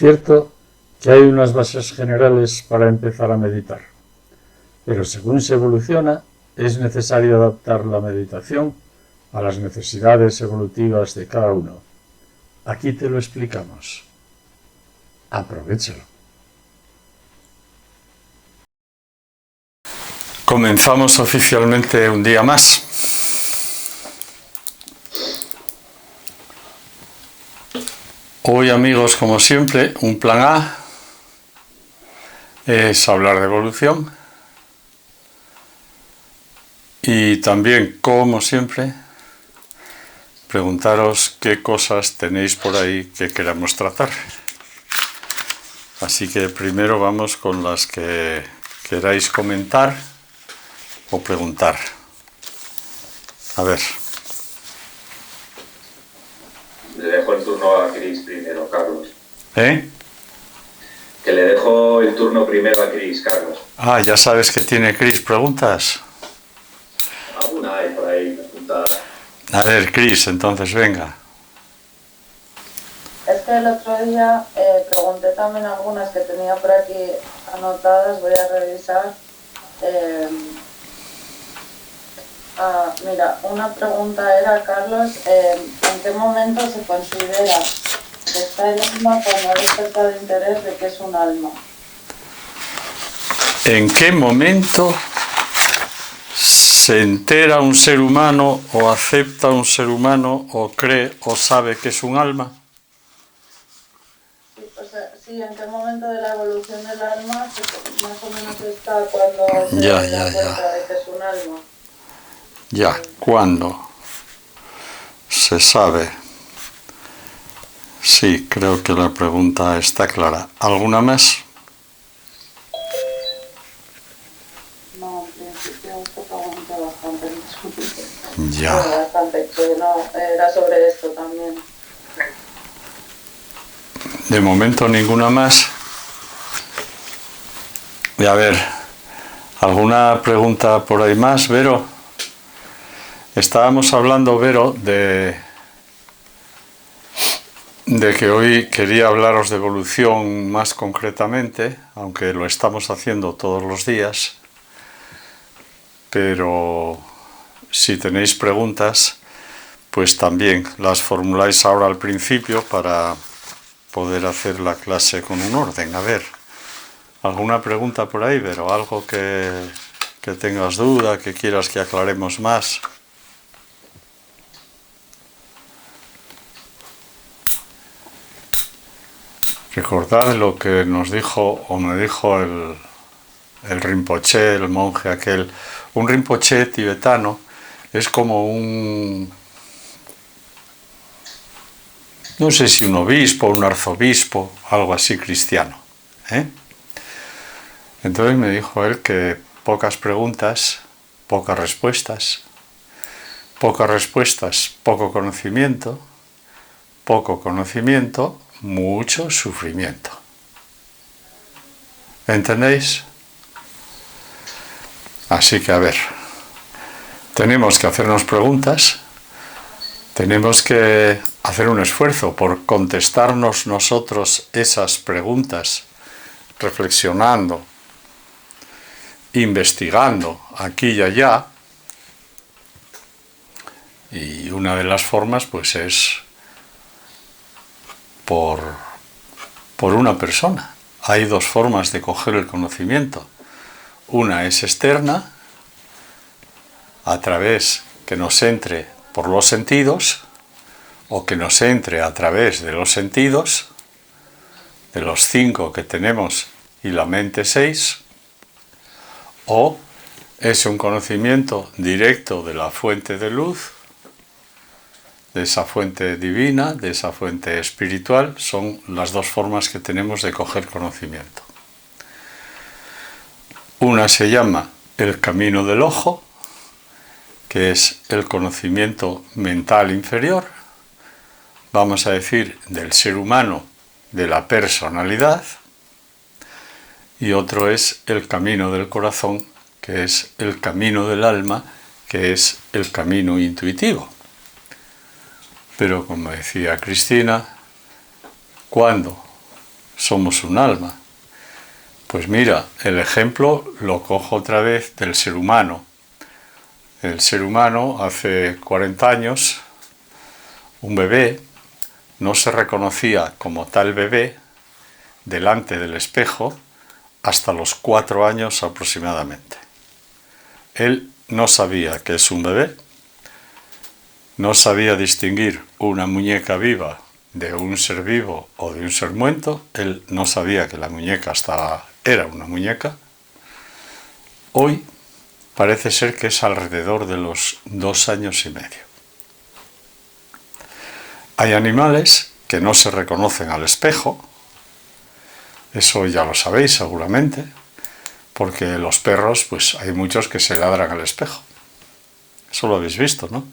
Cierto que hay unas bases generales para empezar a meditar, pero según se evoluciona, es necesario adaptar la meditación a las necesidades evolutivas de cada uno. Aquí te lo explicamos. Aprovéchalo. Comenzamos oficialmente un día más. Hoy, amigos, como siempre, un plan A es hablar de evolución y también, como siempre, preguntaros qué cosas tenéis por ahí que queramos tratar. Así que primero vamos con las que queráis comentar o preguntar. A ver. Le dejo el turno a Chris primero, Carlos. ¿Eh? Que le dejo el turno primero a Chris, Carlos. Ah, ya sabes que tiene Chris preguntas. Alguna hay por ahí apuntada. A ver, Chris, entonces venga. Es que el otro día pregunté también algunas que tenía por aquí anotadas, voy a revisar. Mira, una pregunta era, Carlos, ¿en qué momento se considera que está el alma cuando ha despertado el interés de que es un alma? ¿En qué momento se entera un ser humano o acepta un ser humano o cree o sabe que es un alma? Sí, ¿en qué momento de la evolución del alma más o menos está cuando se da cuenta de que es un alma? Ya, ¿cuándo se sabe? Sí, creo que la pregunta está clara. ¿Alguna más? No, en principio esto pregunté bastante. Ya. Bastante, que no, era sobre esto también. De momento ninguna más. Y a ver, ¿alguna pregunta por ahí más, Vero? Estábamos hablando, Vero, de que hoy quería hablaros de evolución más concretamente, aunque lo estamos haciendo todos los días, pero si tenéis preguntas, pues también las formuláis ahora al principio para poder hacer la clase con un orden. A ver, ¿alguna pregunta por ahí, Vero? ¿Algo que tengas duda, que quieras que aclaremos más? Recordad lo que nos dijo o me dijo el Rinpoché, el monje aquel. Un Rinpoché tibetano es como un, no sé si un obispo, un arzobispo, algo así cristiano. Entonces me dijo él que pocas preguntas, pocas respuestas, poco conocimiento, mucho sufrimiento. ¿Entendéis? Así que a ver, tenemos que hacernos preguntas, tenemos que hacer un esfuerzo por contestarnos nosotros esas preguntas, reflexionando, investigando aquí y allá, y una de las formas pues es por una persona. Hay dos formas de coger el conocimiento. Una es externa, a través que nos entre por los sentidos, o que nos entre a través de los sentidos, de los 5 que tenemos y la mente 6, o es un conocimiento directo de la fuente de luz, de esa fuente divina, de esa fuente espiritual. Son las dos formas que tenemos de coger conocimiento. Una se llama el camino del ojo, que es el conocimiento mental inferior, vamos a decir, del ser humano, de la personalidad, y otro es el camino del corazón, que es el camino del alma, que es el camino intuitivo. Pero como decía Cristina, cuando somos un alma. Pues mira, el ejemplo lo cojo otra vez del ser humano. El ser humano hace 40 años, un bebé, no se reconocía como tal bebé delante del espejo hasta los 4 años aproximadamente. Él no sabía que es un bebé, no sabía distinguir una muñeca viva de un ser vivo o de un ser muerto. Él no sabía que la muñeca era una muñeca. Hoy parece ser que es alrededor de los 2 años y medio. Hay animales que no se reconocen al espejo, eso ya lo sabéis seguramente, porque los perros, pues hay muchos que se ladran al espejo. Eso lo habéis visto, ¿no?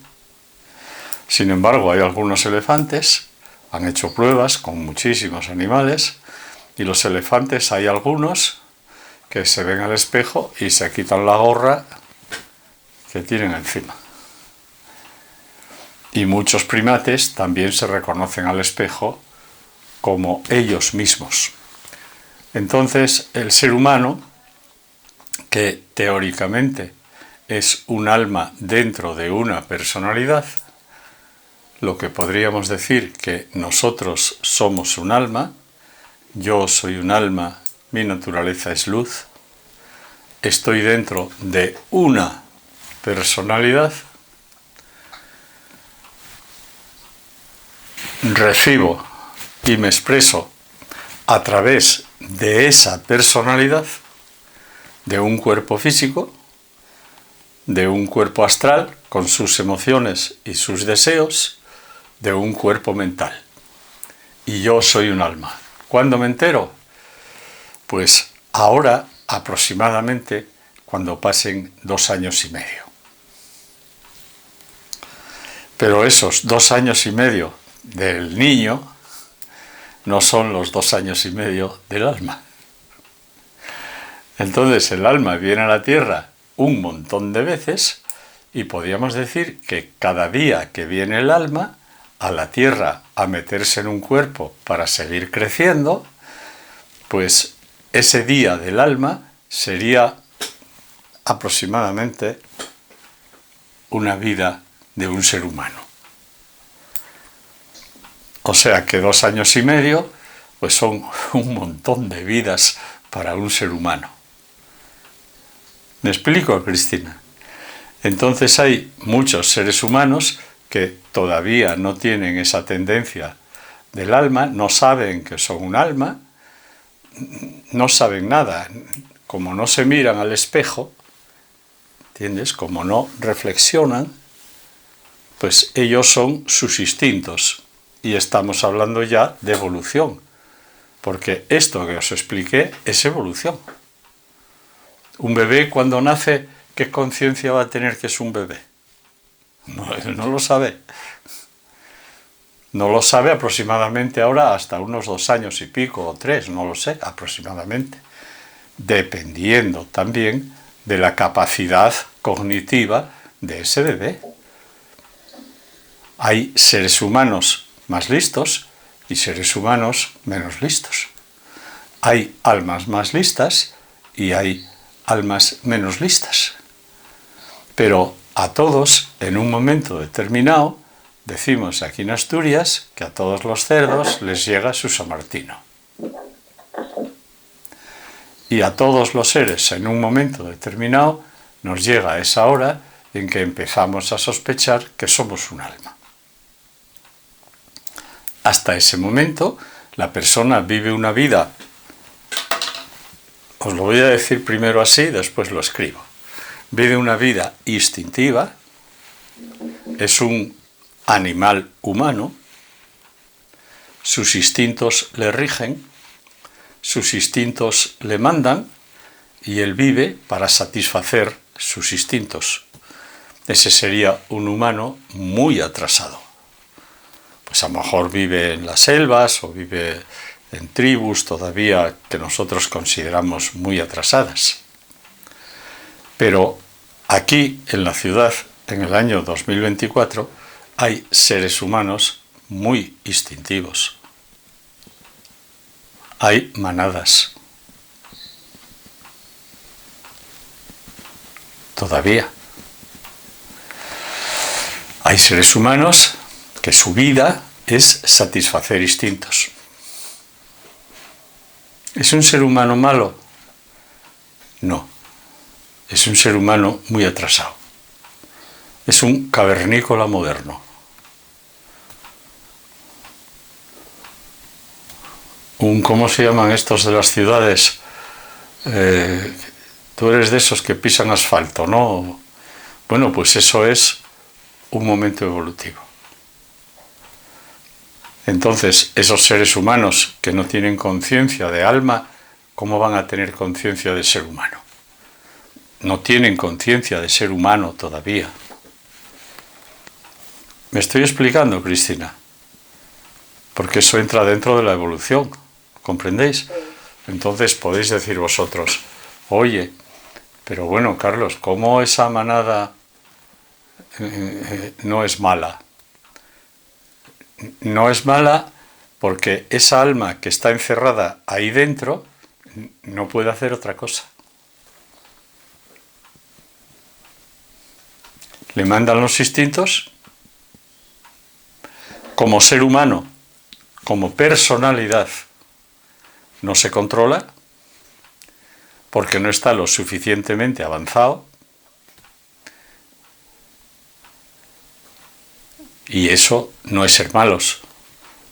Sin embargo, hay algunos elefantes, han hecho pruebas con muchísimos animales, y los elefantes hay algunos que se ven al espejo y se quitan la gorra que tienen encima. Y muchos primates también se reconocen al espejo como ellos mismos. Entonces, el ser humano, que teóricamente es un alma dentro de una personalidad, lo que podríamos decir que nosotros somos un alma, yo soy un alma, mi naturaleza es luz, estoy dentro de una personalidad, recibo y me expreso a través de esa personalidad, de un cuerpo físico, de un cuerpo astral con sus emociones y sus deseos, de un cuerpo mental. Y yo soy un alma. ¿Cuándo me entero? Pues ahora aproximadamente cuando pasen 2 años y medio. Pero esos 2 años y medio del niño no son los 2 años y medio del alma. Entonces el alma viene a la tierra un montón de veces y podríamos decir que cada día que viene el alma a la tierra a meterse en un cuerpo para seguir creciendo, pues ese día del alma sería aproximadamente una vida de un ser humano. O sea que 2 años y medio pues son un montón de vidas para un ser humano. ¿Me explico, Cristina? Entonces hay muchos seres humanos que todavía no tienen esa tendencia del alma, no saben que son un alma, no saben nada, como no se miran al espejo, ¿entiendes? Como no reflexionan, pues ellos son sus instintos. Y estamos hablando ya de evolución, porque esto que os expliqué es evolución. Un bebé cuando nace, ¿qué conciencia va a tener que es un bebé? No lo sabe. No lo sabe aproximadamente ahora hasta unos 2 años y pico o 3, no lo sé, aproximadamente. Dependiendo también de la capacidad cognitiva de ese bebé. Hay seres humanos más listos y seres humanos menos listos. Hay almas más listas y hay almas menos listas. Pero a todos, en un momento determinado, decimos aquí en Asturias que a todos los cerdos les llega su San Martino. Y a todos los seres, en un momento determinado, nos llega esa hora en que empezamos a sospechar que somos un alma. Hasta ese momento, la persona vive una vida, os lo voy a decir primero así, después lo escribo. Vive una vida instintiva, es un animal humano, sus instintos le rigen, sus instintos le mandan y él vive para satisfacer sus instintos. Ese sería un humano muy atrasado. Pues a lo mejor vive en las selvas o vive en tribus todavía que nosotros consideramos muy atrasadas. Pero aquí, en la ciudad, en el año 2024, hay seres humanos muy instintivos. hay manadas. Todavía. Hay seres humanos que su vida es satisfacer instintos. ¿Es un ser humano malo? No. Es un ser humano muy atrasado. Es un cavernícola moderno. ¿Cómo se llaman estos de las ciudades? Tú eres de esos que pisan asfalto, ¿no? Bueno, pues eso es un momento evolutivo. Entonces, esos seres humanos que no tienen conciencia de alma, ¿cómo van a tener conciencia de ser humano? No tienen conciencia de ser humano todavía. ¿Me estoy explicando, Cristina? Porque eso entra dentro de la evolución, ¿comprendéis? Entonces podéis decir vosotros, oye, pero bueno, Carlos, ¿cómo esa manada no es mala? No es mala porque esa alma que está encerrada ahí dentro no puede hacer otra cosa. Le mandan los instintos. Como ser humano, como personalidad, no se controla porque no está lo suficientemente avanzado. Y eso no es ser malos,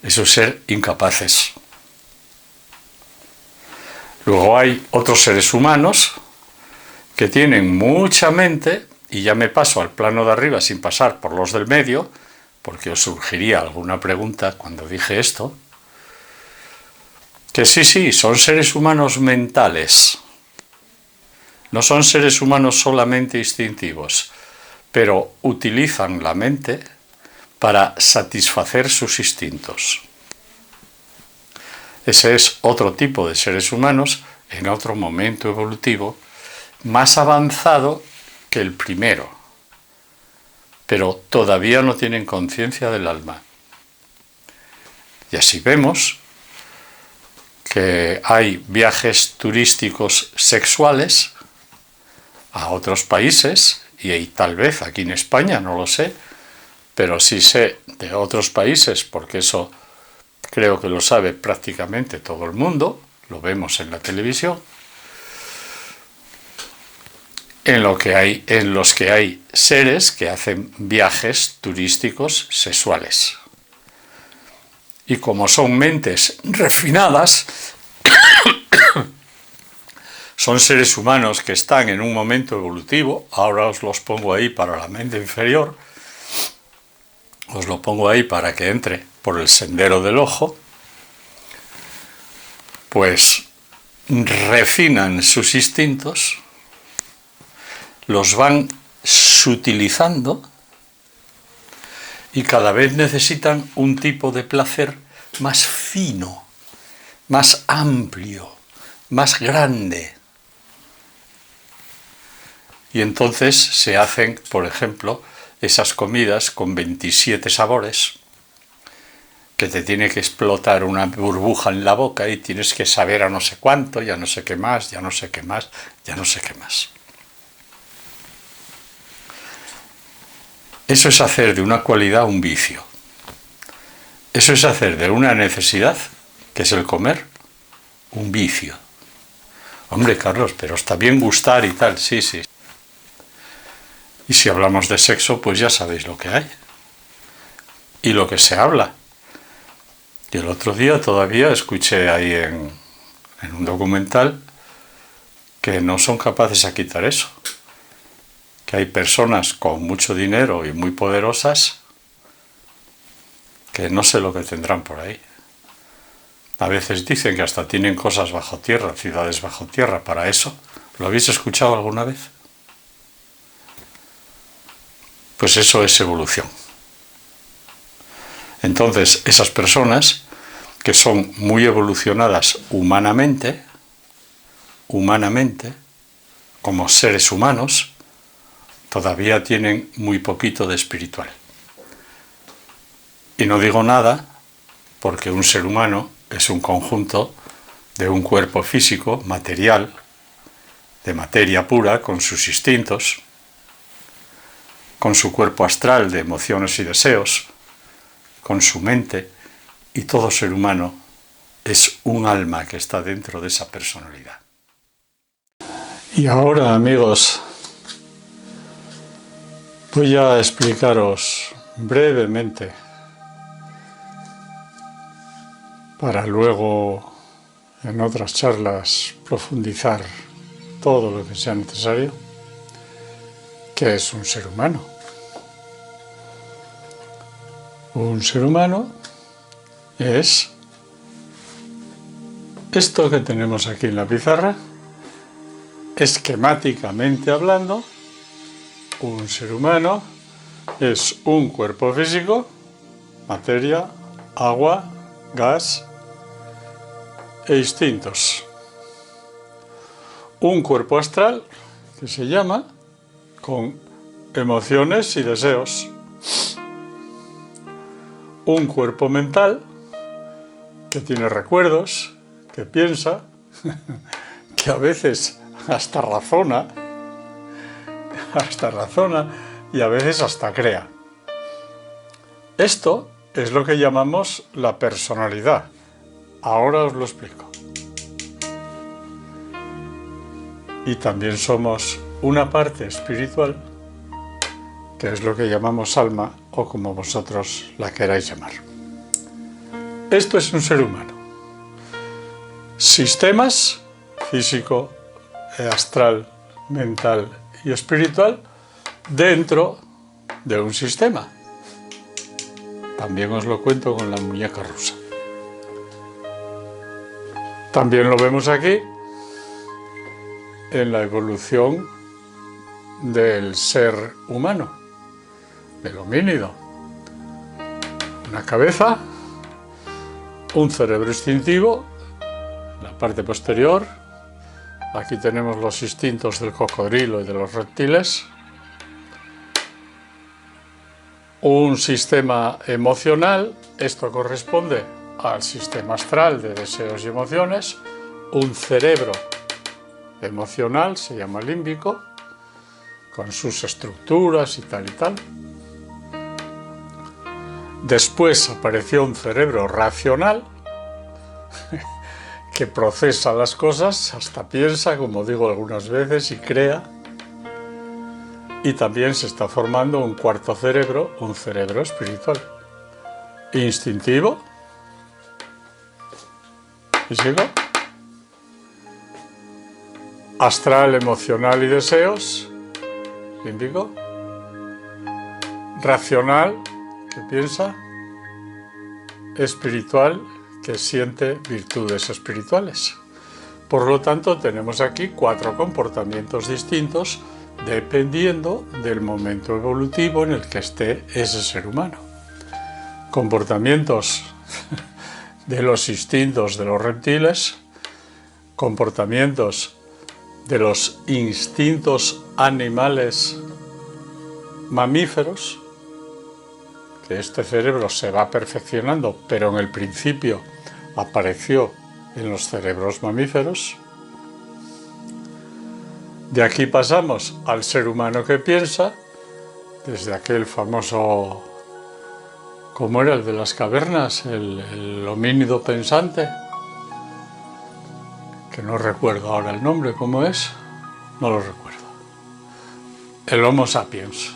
eso es ser incapaces. Luego hay otros seres humanos que tienen mucha mente, y ya me paso al plano de arriba sin pasar por los del medio, porque os surgiría alguna pregunta cuando dije esto, que sí, son seres humanos mentales, no son seres humanos solamente instintivos, pero utilizan la mente para satisfacer sus instintos. Ese es otro tipo de seres humanos en otro momento evolutivo más avanzado que el primero, pero todavía no tienen conciencia del alma. Y así vemos que hay viajes turísticos sexuales a otros países, y tal vez aquí en España, no lo sé, pero sí sé de otros países, porque eso creo que lo sabe prácticamente todo el mundo, lo vemos en la televisión, en los que hay seres que hacen viajes turísticos sexuales. Y como son mentes refinadas, son seres humanos que están en un momento evolutivo, ahora os los pongo ahí para la mente inferior, os lo pongo ahí para que entre por el sendero del ojo, pues refinan sus instintos, los van sutilizando y cada vez necesitan un tipo de placer más fino, más amplio, más grande. Y entonces se hacen, por ejemplo, esas comidas con 27 sabores, que te tiene que explotar una burbuja en la boca y tienes que saber a no sé cuánto, ya no sé qué más, ya no sé qué más, ya no sé qué más. Eso es hacer de una cualidad un vicio. Eso es hacer de una necesidad, que es el comer, un vicio. Hombre, Carlos, pero está bien gustar y tal, sí. Y si hablamos de sexo, pues ya sabéis lo que hay. Y lo que se habla. Y el otro día todavía escuché ahí en un documental que no son capaces de quitar eso. Que hay personas con mucho dinero y muy poderosas que no sé lo que tendrán por ahí. A veces dicen que hasta tienen cosas bajo tierra, ciudades bajo tierra para eso. ¿Lo habéis escuchado alguna vez? Pues eso es evolución. Entonces, esas personas que son muy evolucionadas humanamente, como seres humanos, todavía tienen muy poquito de espiritual. Y no digo nada porque un ser humano es un conjunto de un cuerpo físico, material, de materia pura, con sus instintos, con su cuerpo astral de emociones y deseos, con su mente, y todo ser humano es un alma que está dentro de esa personalidad. Y ahora, amigos, voy a explicaros brevemente, para luego en otras charlas profundizar todo lo que sea necesario, qué es un ser humano. Un ser humano es esto que tenemos aquí en la pizarra. Esquemáticamente hablando, un ser humano es un cuerpo físico, materia, agua, gas e instintos. Un cuerpo astral que se llama con emociones y deseos. Un cuerpo mental que tiene recuerdos, que piensa, que a veces hasta razona y a veces hasta crea. Esto es lo que llamamos la personalidad. Ahora os lo explico. Y también somos una parte espiritual, que es lo que llamamos alma, o como vosotros la queráis llamar. Esto es un ser humano. Sistemas físico, astral, mental y espiritual dentro de un sistema. También os lo cuento con la muñeca rusa. También lo vemos aquí en la evolución del ser humano, del homínido. Una cabeza, un cerebro instintivo, la parte posterior. Aquí tenemos los instintos del cocodrilo y de los reptiles. Un sistema emocional, esto corresponde al sistema astral de deseos y emociones. Un cerebro emocional, se llama límbico, con sus estructuras y tal y tal. Después apareció un cerebro racional, que procesa las cosas, hasta piensa, como digo algunas veces, y crea. Y también se está formando un cuarto cerebro, un cerebro espiritual. Instintivo. ¿Físico? Astral, emocional y deseos. Límbico. Racional, que piensa. Espiritual, que siente virtudes espirituales. Por lo tanto, tenemos aquí 4 comportamientos distintos dependiendo del momento evolutivo en el que esté ese ser humano. Comportamientos de los instintos de los reptiles, comportamientos de los instintos animales mamíferos, que este cerebro se va perfeccionando, pero en el principio apareció en los cerebros mamíferos. De aquí pasamos al ser humano que piensa, desde aquel famoso, ¿cómo era el de las cavernas? El homínido pensante, que no recuerdo ahora el nombre, ¿cómo es? No lo recuerdo. El Homo sapiens.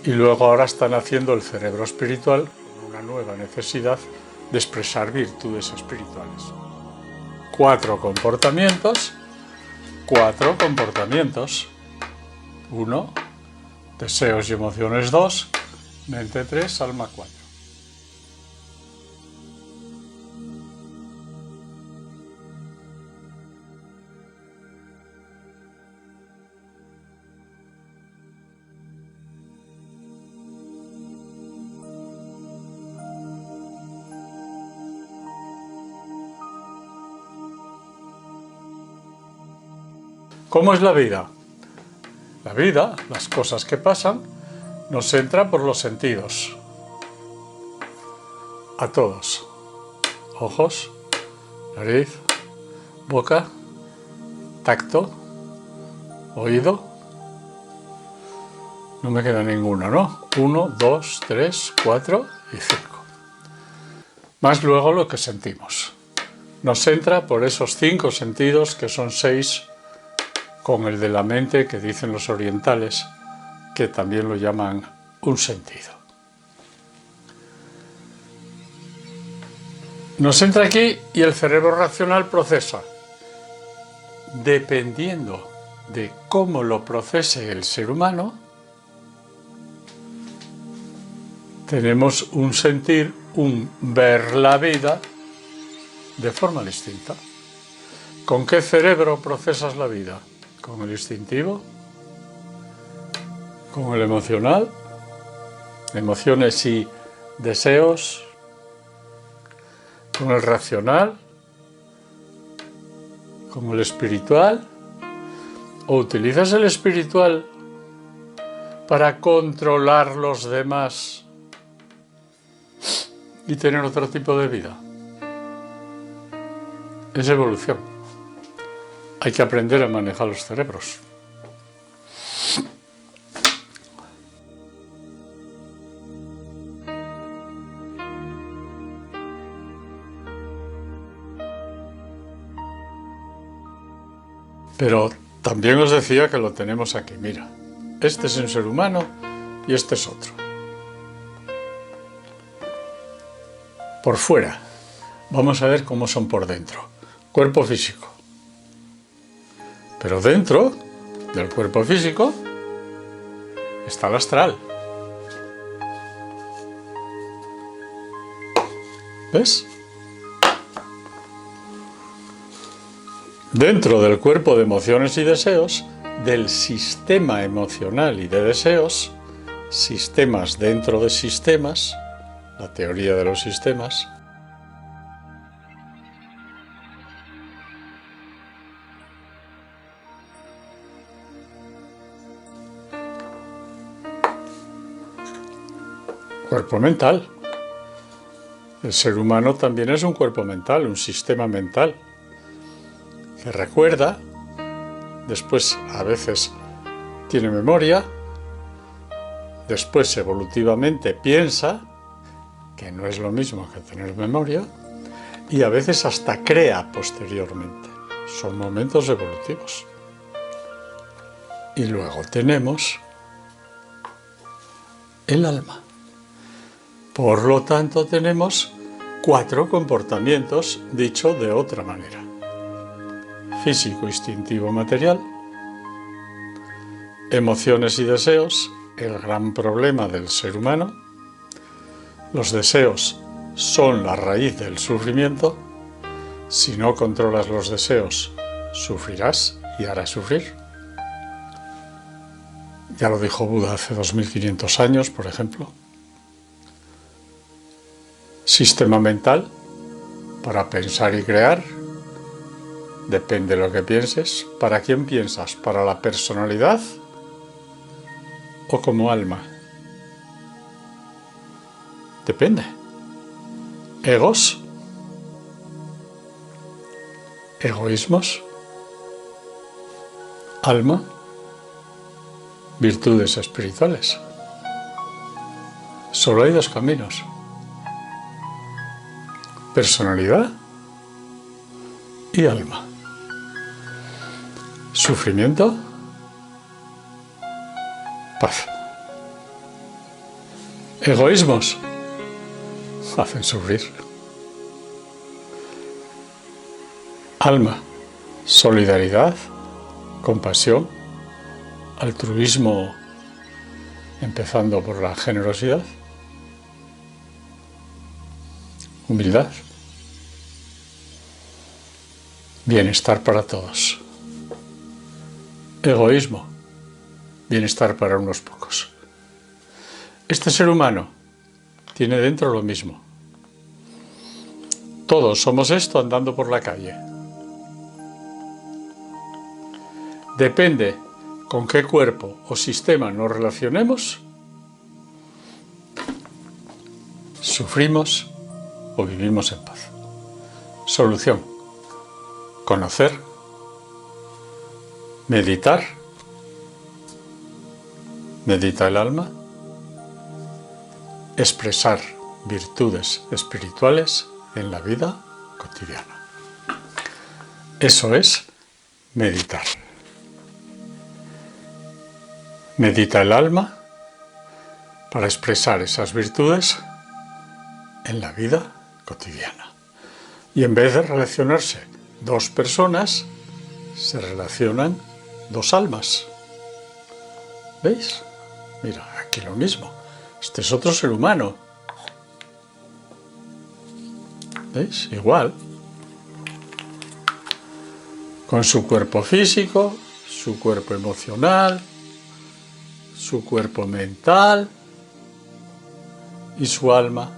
Y luego ahora están haciendo el cerebro espiritual con una nueva necesidad de expresar virtudes espirituales. 4 comportamientos. 1, deseos y emociones 2, mente 3, alma 4. ¿Cómo es la vida? La vida, las cosas que pasan, nos entra por los sentidos. A todos. Ojos, nariz, boca, tacto, oído. No me queda ninguno, ¿no? 1, 2, 3, 4 y 5. Más luego lo que sentimos. Nos entra por esos 5 sentidos, que son 6, con el de la mente que dicen los orientales, que también lo llaman un sentido. Nos entra aquí y el cerebro racional procesa. Dependiendo de cómo lo procese el ser humano, tenemos un sentir, un ver la vida de forma distinta. ¿Con qué cerebro procesas la vida? ¿Con el instintivo? ¿Con el emocional? Emociones y deseos. ¿Con el racional? ¿Con el espiritual? ¿O utilizas el espiritual para controlar los demás y tener otro tipo de vida? Es evolución. Hay que aprender a manejar los cerebros. Pero también os decía que lo tenemos aquí, mira. Este es un ser humano y este es otro. Por fuera. Vamos a ver cómo son por dentro. Cuerpo físico. Pero dentro del cuerpo físico está el astral. ¿Ves? Dentro del cuerpo de emociones y deseos, del sistema emocional y de deseos, sistemas dentro de sistemas, la teoría de los sistemas, cuerpo mental. El ser humano también es un cuerpo mental, un sistema mental, que recuerda, después a veces tiene memoria, después evolutivamente piensa, que no es lo mismo que tener memoria, y a veces hasta crea posteriormente. Son momentos evolutivos. Y luego tenemos el alma. Por lo tanto, tenemos 4 comportamientos, dicho de otra manera. Físico, instintivo, material. Emociones y deseos, el gran problema del ser humano. Los deseos son la raíz del sufrimiento. Si no controlas los deseos, sufrirás y harás sufrir. Ya lo dijo Buda hace 2500 años, por ejemplo. Sistema mental, para pensar y crear. Depende de lo que pienses. ¿Para quién piensas? ¿Para la personalidad o como alma? Depende. Egos, egoísmos, alma, virtudes espirituales. Solo hay 2 caminos. Personalidad y alma. Sufrimiento, paz. Egoísmos hacen sufrir. Alma, solidaridad, compasión, altruismo, empezando por la generosidad, humildad, bienestar para todos. Egoísmo, bienestar para unos pocos. Este ser humano tiene dentro lo mismo. Todos somos esto andando por la calle. Depende con qué cuerpo o sistema nos relacionemos, sufrimos o vivimos en paz. Solución: conocer, meditar. Medita el alma. Expresar virtudes espirituales en la vida cotidiana. Eso es meditar. Medita el alma para expresar esas virtudes en la vida cotidiana. Y en vez de relacionarse dos personas, se relacionan dos almas. ¿Veis? Mira, aquí lo mismo. Este es otro ser humano. ¿Veis? Igual. Con su cuerpo físico, su cuerpo emocional, su cuerpo mental y su alma.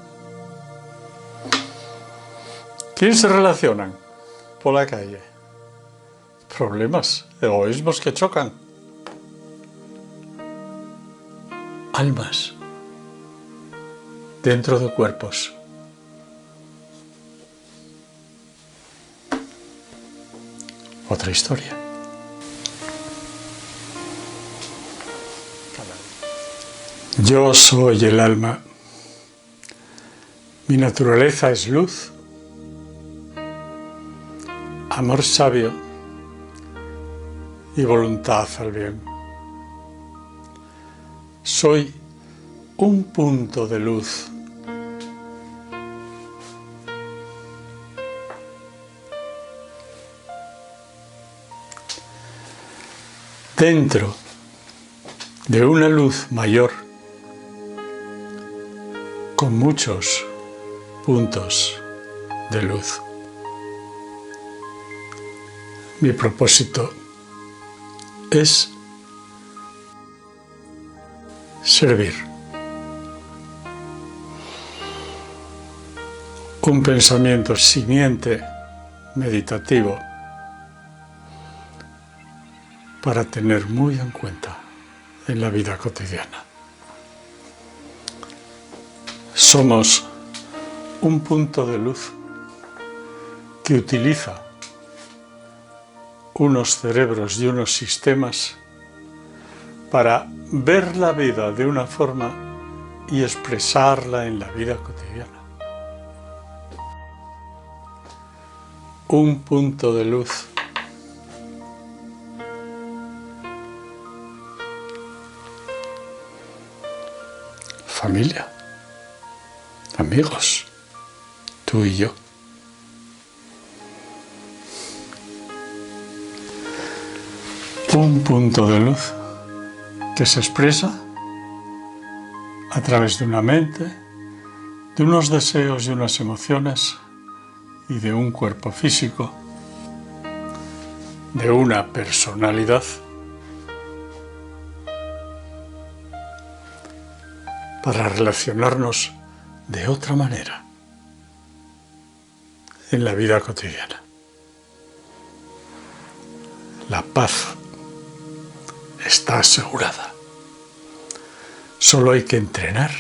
¿Quién se relacionan por la calle? Problemas, egoísmos que chocan. Almas dentro de cuerpos. Otra historia. Yo soy el alma. Mi naturaleza es luz, amor sabio y voluntad al bien. Soy un punto de luz. Dentro de una luz mayor, con muchos puntos de luz. Mi propósito es servir. Un pensamiento simiente, meditativo, para tener muy en cuenta en la vida cotidiana. Somos un punto de luz que utiliza unos cerebros y unos sistemas para ver la vida de una forma y expresarla en la vida cotidiana. Un punto de luz. Familia, amigos, tú y yo. Un punto de luz que se expresa a través de una mente, de unos deseos y unas emociones y de un cuerpo físico, de una personalidad, para relacionarnos de otra manera en la vida cotidiana. La paz está asegurada. Solo hay que entrenar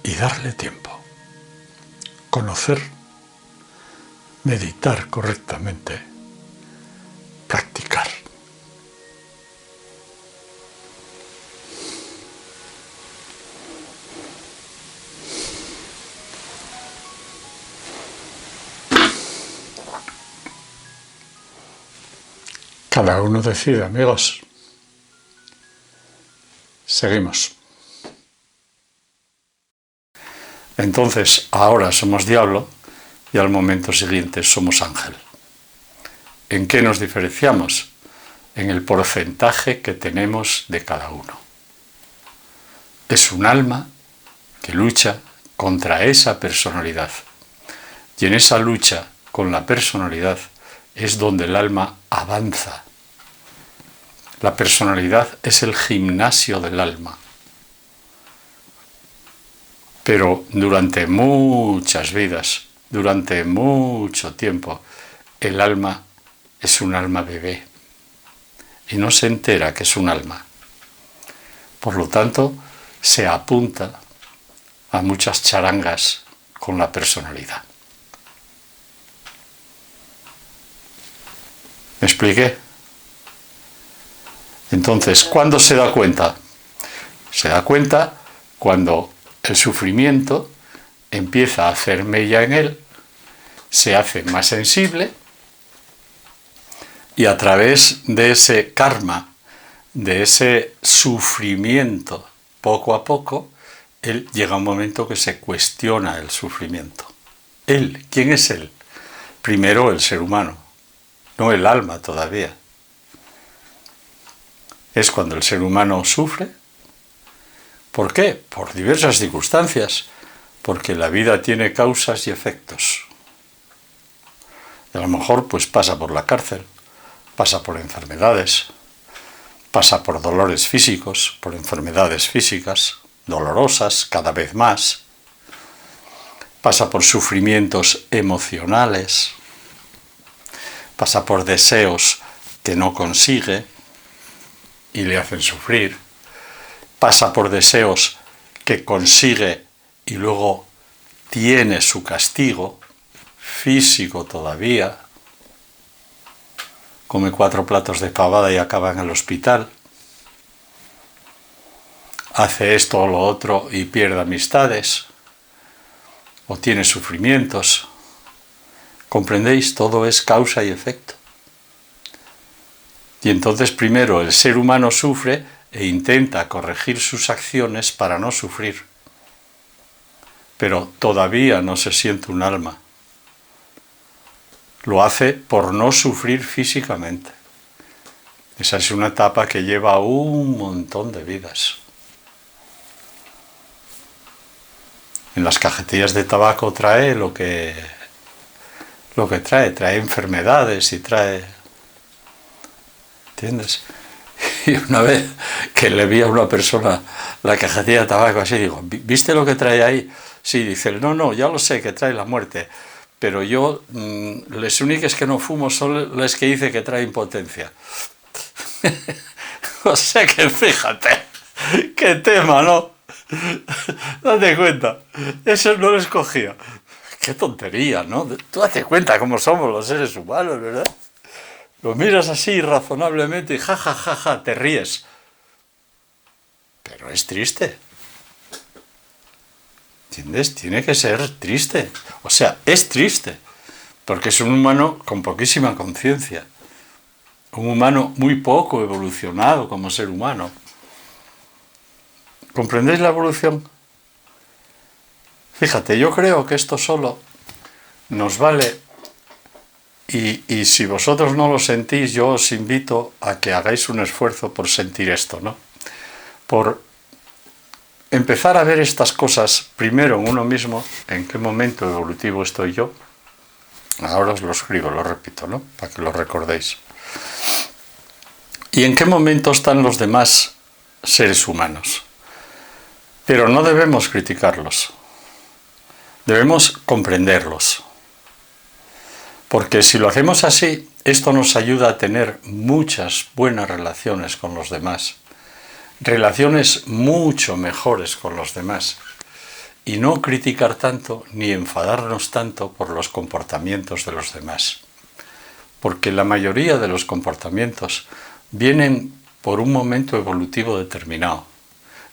y darle tiempo. Conocer, meditar correctamente, practicar. Cada uno decide, amigos. Seguimos. Entonces, ahora somos diablo y al momento siguiente somos ángel. ¿En qué nos diferenciamos? En el porcentaje que tenemos de cada uno. Es un alma que lucha contra esa personalidad. Y en esa lucha con la personalidad es donde el alma avanza. La personalidad es el gimnasio del alma. Pero durante muchas vidas, durante mucho tiempo, el alma es un alma bebé. y no se entera que es un alma. Por lo tanto, se apunta a muchas charangas con la personalidad. ¿Me expliqué? Entonces, ¿cuándo se da cuenta? Se da cuenta cuando el sufrimiento empieza a hacer mella en él, se hace más sensible y a través de ese karma, de ese sufrimiento, poco a poco, él llega a un momento que se cuestiona el sufrimiento. Él, ¿quién es él? Primero el ser humano, no el alma todavía. Es cuando el ser humano sufre. ¿Por qué? Por diversas circunstancias, porque la vida tiene causas y efectos. Y a lo mejor pues pasa por la cárcel, pasa por enfermedades, pasa por dolores físicos, por enfermedades físicas, dolorosas cada vez más, pasa por sufrimientos emocionales, pasa por deseos que no consigue y le hacen sufrir, pasa por deseos que consigue y luego tiene su castigo físico todavía, come 4 platos de pavada y acaba en el hospital, hace esto o lo otro y pierde amistades, o tiene sufrimientos. ¿Comprendéis? Todo es causa y efecto. Y entonces primero el ser humano sufre e intenta corregir sus acciones para no sufrir. Pero todavía no se siente un alma. Lo hace por no sufrir físicamente. Esa es una etapa que lleva un montón de vidas. En las cajetillas de tabaco trae lo que trae enfermedades y trae... ¿Entiendes? Y una vez que le vi a una persona la cajetilla de tabaco así, digo, ¿viste lo que trae ahí? Sí, dice, no, ya lo sé, que trae la muerte, pero yo, les únicas que no fumo son las que dice que trae impotencia. O sea que fíjate, qué tema, ¿no? Date cuenta, eso no lo escogía. Qué tontería, ¿no? Tú date cuenta cómo somos los seres humanos, ¿verdad? Lo miras así razonablemente y ja, te ríes. Pero es triste. ¿Entiendes? Tiene que ser triste. O sea, es triste. Porque es un humano con poquísima conciencia. Un humano muy poco evolucionado como ser humano. ¿Comprendéis la evolución? Fíjate, yo creo que esto solo nos vale, y si vosotros no lo sentís, yo os invito a que hagáis un esfuerzo por sentir esto, ¿no? Por empezar a ver estas cosas primero en uno mismo, en qué momento evolutivo estoy yo. Ahora os lo escribo, lo repito, ¿no? Para que lo recordéis. Y en qué momento están los demás seres humanos. Pero no debemos criticarlos. Debemos comprenderlos. Porque si lo hacemos así, esto nos ayuda a tener muchas buenas relaciones con los demás. Relaciones mucho mejores con los demás. Y no criticar tanto ni enfadarnos tanto por los comportamientos de los demás. Porque la mayoría de los comportamientos vienen por un momento evolutivo determinado.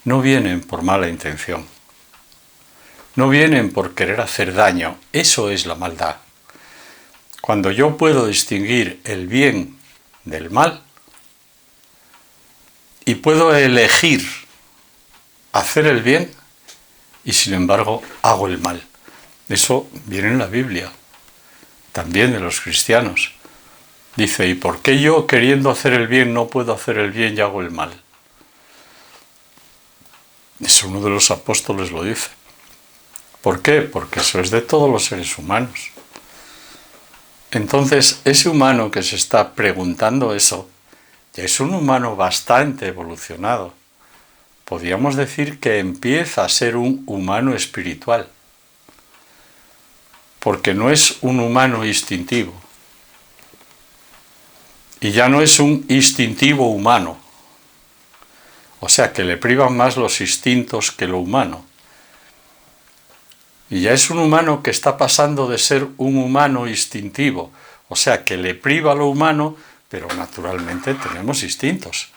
No vienen por mala intención. No vienen por querer hacer daño. Eso es la maldad. Cuando yo puedo distinguir el bien del mal y puedo elegir hacer el bien y sin embargo hago el mal. Eso viene en la Biblia, también de los cristianos. Dice, ¿y por qué yo queriendo hacer el bien no puedo hacer el bien y hago el mal? Eso uno de los apóstoles lo dice. ¿Por qué? Porque eso es de todos los seres humanos. Entonces, ese humano que se está preguntando eso, ya es un humano bastante evolucionado. Podríamos decir que empieza a ser un humano espiritual. Porque no es un humano instintivo. y ya no es un instintivo humano. O sea, que le privan más los instintos que lo humano. Y ya es un humano que está pasando de ser un humano instintivo. O sea, que le priva lo humano, pero naturalmente tenemos instintos.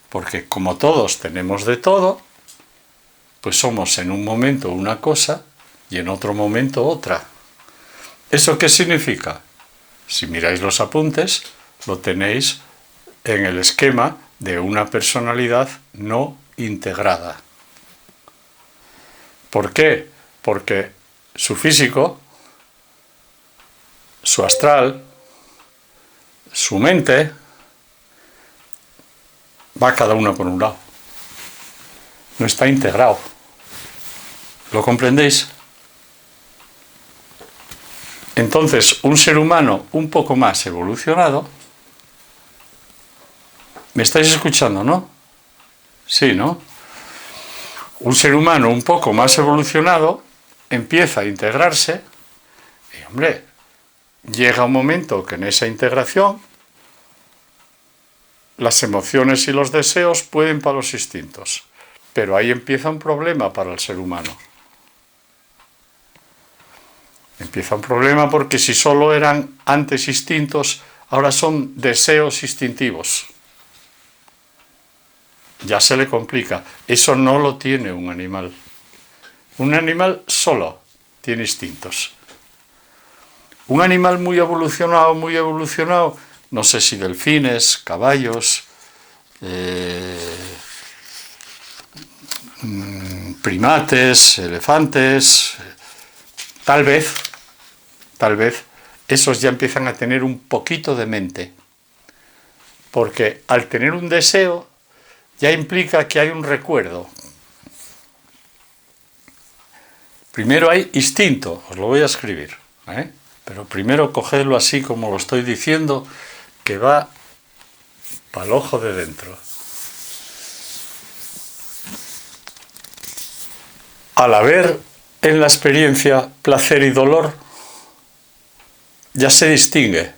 Porque como todos tenemos de todo, pues somos en un momento una cosa y en otro momento otra. ¿Eso qué significa? Si miráis los apuntes, lo tenéis en el esquema de una personalidad no integrada. ¿Por qué? Porque su físico, su astral, su mente, va cada uno por un lado. No está integrado. ¿Lo comprendéis? Entonces, un ser humano un poco más evolucionado. ¿Me estáis escuchando, no? Sí, ¿no? Un ser humano un poco más evolucionado empieza a integrarse y, hombre, llega un momento que en esa integración las emociones y los deseos pueden para los instintos, pero ahí empieza un problema para el ser humano. Empieza un problema porque si solo eran antes instintos, ahora son deseos instintivos. Ya se le complica. Eso no lo tiene un animal. Un animal solo tiene instintos. Un animal muy evolucionado, no sé si delfines, caballos, primates, elefantes, tal vez, esos ya empiezan a tener un poquito de mente. Porque al tener un deseo, ya implica que hay un recuerdo. Primero hay instinto, os lo voy a escribir, pero primero cogedlo así como lo estoy diciendo, que va para el ojo de dentro. Al haber en la experiencia placer y dolor, ya se distingue,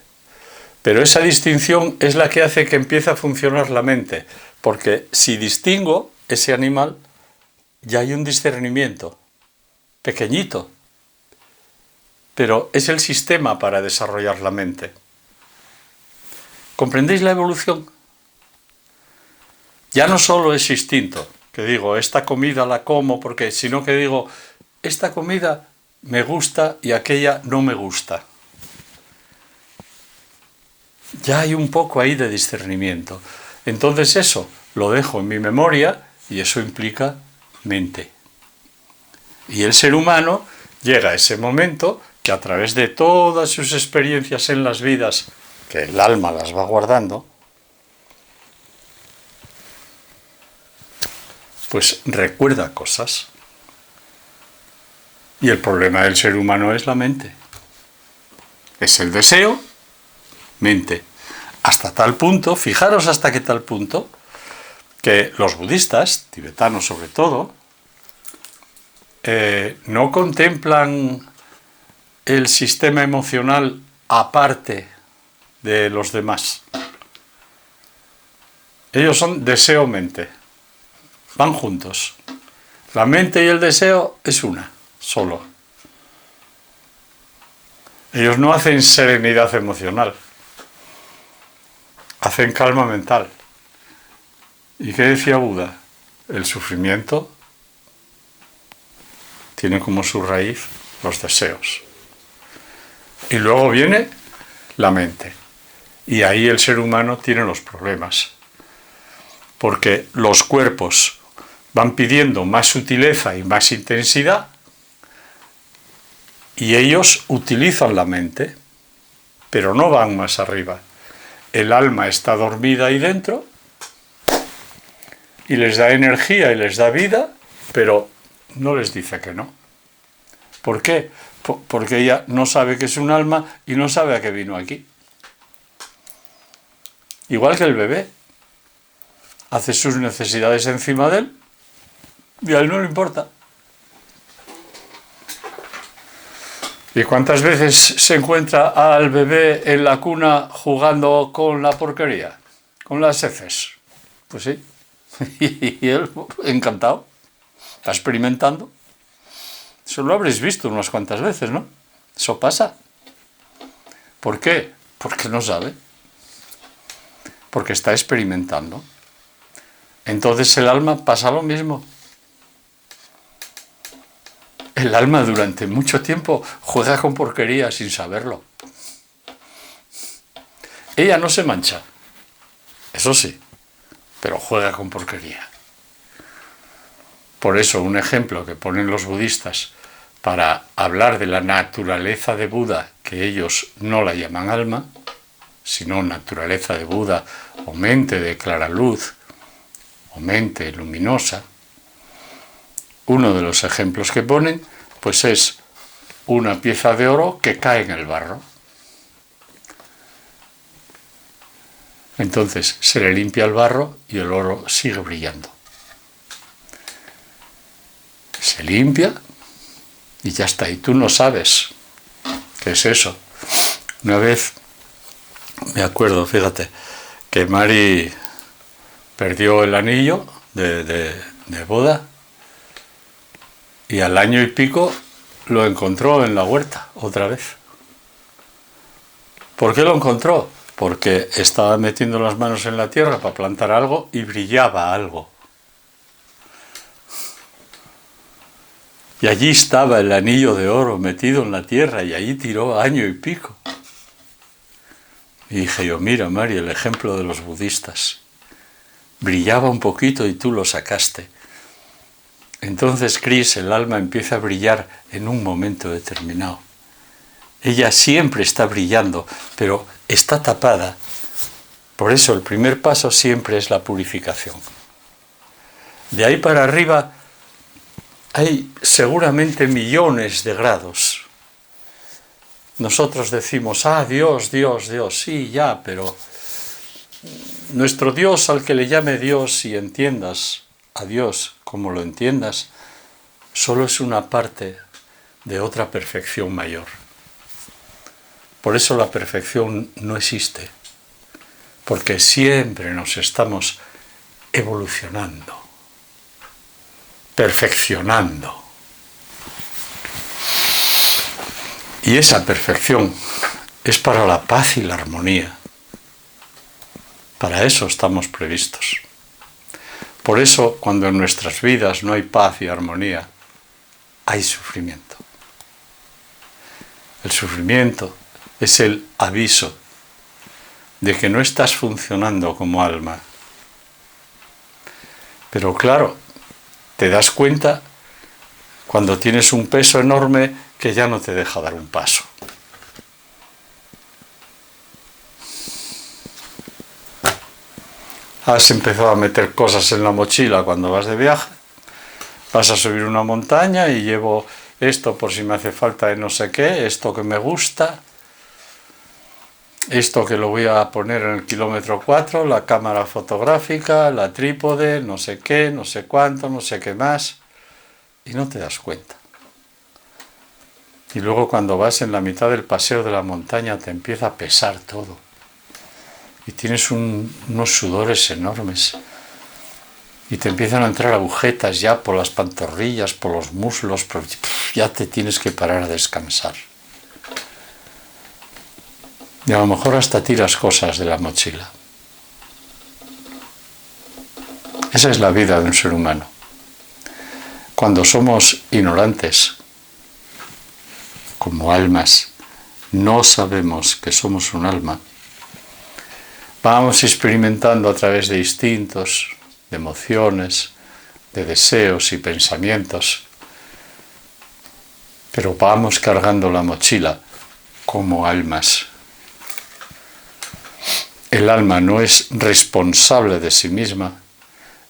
pero esa distinción es la que hace que empiece a funcionar la mente. Porque si distingo ese animal, ya hay un discernimiento, pequeñito, pero es el sistema para desarrollar la mente. ¿Comprendéis la evolución? Ya no solo es instinto, que digo, esta comida la como porque, sino que digo, esta comida me gusta y aquella no me gusta. Ya hay un poco ahí de discernimiento. Entonces eso lo dejo en mi memoria y eso implica mente. Y el ser humano llega a ese momento que a través de todas sus experiencias en las vidas, que el alma las va guardando, pues recuerda cosas. Y el problema del ser humano es la mente. Es el deseo, mente. Hasta tal punto, fijaros hasta qué tal punto, que los budistas, tibetanos sobre todo, no contemplan el sistema emocional aparte de los demás. Ellos son deseo-mente, van juntos. La mente y el deseo es una, solo. Ellos no hacen serenidad emocional. Hacen calma mental. ¿Y qué decía Buda? El sufrimiento tiene como su raíz los deseos. Y luego viene la mente. Y ahí el ser humano tiene los problemas. Porque los cuerpos van pidiendo más sutileza y más intensidad y ellos utilizan la mente, pero no van más arriba. El alma está dormida ahí dentro y les da energía y les da vida, pero no les dice que no. ¿Por qué? Porque ella no sabe que es un alma y no sabe a qué vino aquí. Igual que el bebé. Hace sus necesidades encima de él y a él no le importa. ¿Y cuántas veces se encuentra al bebé en la cuna jugando con la porquería? Con las heces. Pues sí. Y él, encantado. Está experimentando. Eso lo habréis visto unas cuantas veces, ¿no? Eso pasa. ¿Por qué? Porque no sabe. Porque está experimentando. Entonces el alma pasa lo mismo. El alma durante mucho tiempo juega con porquería sin saberlo. Ella no se mancha, eso sí, pero juega con porquería. Por eso un ejemplo que ponen los budistas para hablar de la naturaleza de Buda, que ellos no la llaman alma, sino naturaleza de Buda o mente de clara luz o mente luminosa, uno de los ejemplos que ponen pues es una pieza de oro que cae en el barro. Entonces se le limpia el barro y el oro sigue brillando. Se limpia y ya está. Y tú no sabes qué es eso. Una vez me acuerdo, fíjate, que Mari perdió el anillo de boda y al año y pico lo encontró en la huerta otra vez. ¿Por qué lo encontró? Porque estaba metiendo las manos en la tierra para plantar algo y brillaba algo. Y allí estaba el anillo de oro metido en la tierra y allí tiró año y pico. Y dije yo, mira, Mari, el ejemplo de los budistas. Brillaba un poquito y tú lo sacaste. Entonces, Cris, el alma empieza a brillar en un momento determinado. Ella siempre está brillando, pero está tapada. Por eso el primer paso siempre es la purificación. De ahí para arriba hay seguramente millones de grados. Nosotros decimos, Dios, Dios, Dios, sí, ya, pero nuestro Dios, al que le llame Dios y entiendas a Dios como lo entiendas, solo es una parte de otra perfección mayor. Por eso la perfección no existe, porque siempre nos estamos evolucionando, perfeccionando. Y esa perfección es para la paz y la armonía. Para eso estamos previstos. Por eso, cuando en nuestras vidas no hay paz y armonía, hay sufrimiento. El sufrimiento es el aviso de que no estás funcionando como alma. Pero claro, te das cuenta cuando tienes un peso enorme que ya no te deja dar un paso. Has empezado a meter cosas en la mochila cuando vas de viaje, vas a subir una montaña y llevo esto por si me hace falta de no sé qué, esto que me gusta, esto que lo voy a poner en el kilómetro 4, la cámara fotográfica, la trípode, no sé qué, no sé cuánto, no sé qué más, y no te das cuenta. Y luego cuando vas en la mitad del paseo de la montaña te empieza a pesar todo. Y tienes unos sudores enormes. Y te empiezan a entrar agujetas ya por las pantorrillas, por los muslos, ya te tienes que parar a descansar. Y a lo mejor hasta tiras cosas de la mochila. Esa es la vida de un ser humano. Cuando somos ignorantes, como almas, no sabemos que somos un alma, vamos experimentando a través de instintos, de emociones, de deseos y pensamientos, pero vamos cargando la mochila como almas. El alma no es responsable de sí misma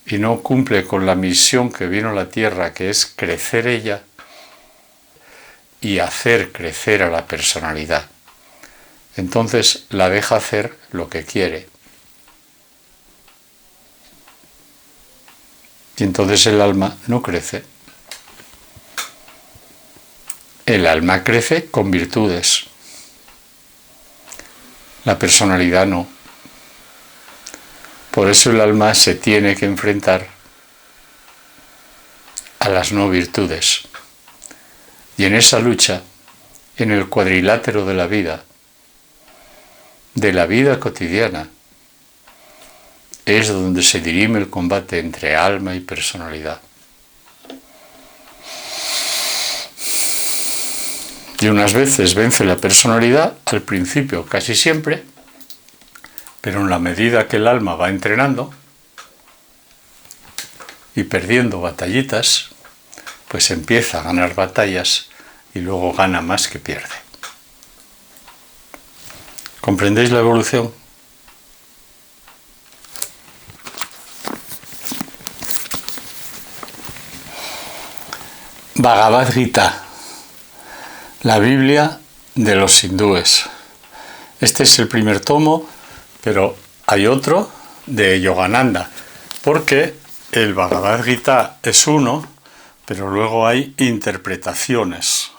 y no cumple con la misión que vino a la tierra, que es crecer ella y hacer crecer a la personalidad. Entonces la deja hacer lo que quiere. Y entonces el alma no crece. el alma crece con virtudes. La personalidad no. Por eso el alma se tiene que enfrentar a las no virtudes. Y en esa lucha, en el cuadrilátero de la vida cotidiana, es donde se dirime el combate entre alma y personalidad. Y unas veces vence la personalidad, al principio casi siempre, pero en la medida que el alma va entrenando y perdiendo batallitas, pues empieza a ganar batallas y luego gana más que pierde. ¿Comprendéis la evolución? Bhagavad Gita, la Biblia de los hindúes. Este es el primer tomo, pero hay otro de Yogananda, porque el Bhagavad Gita es uno, pero luego hay interpretaciones.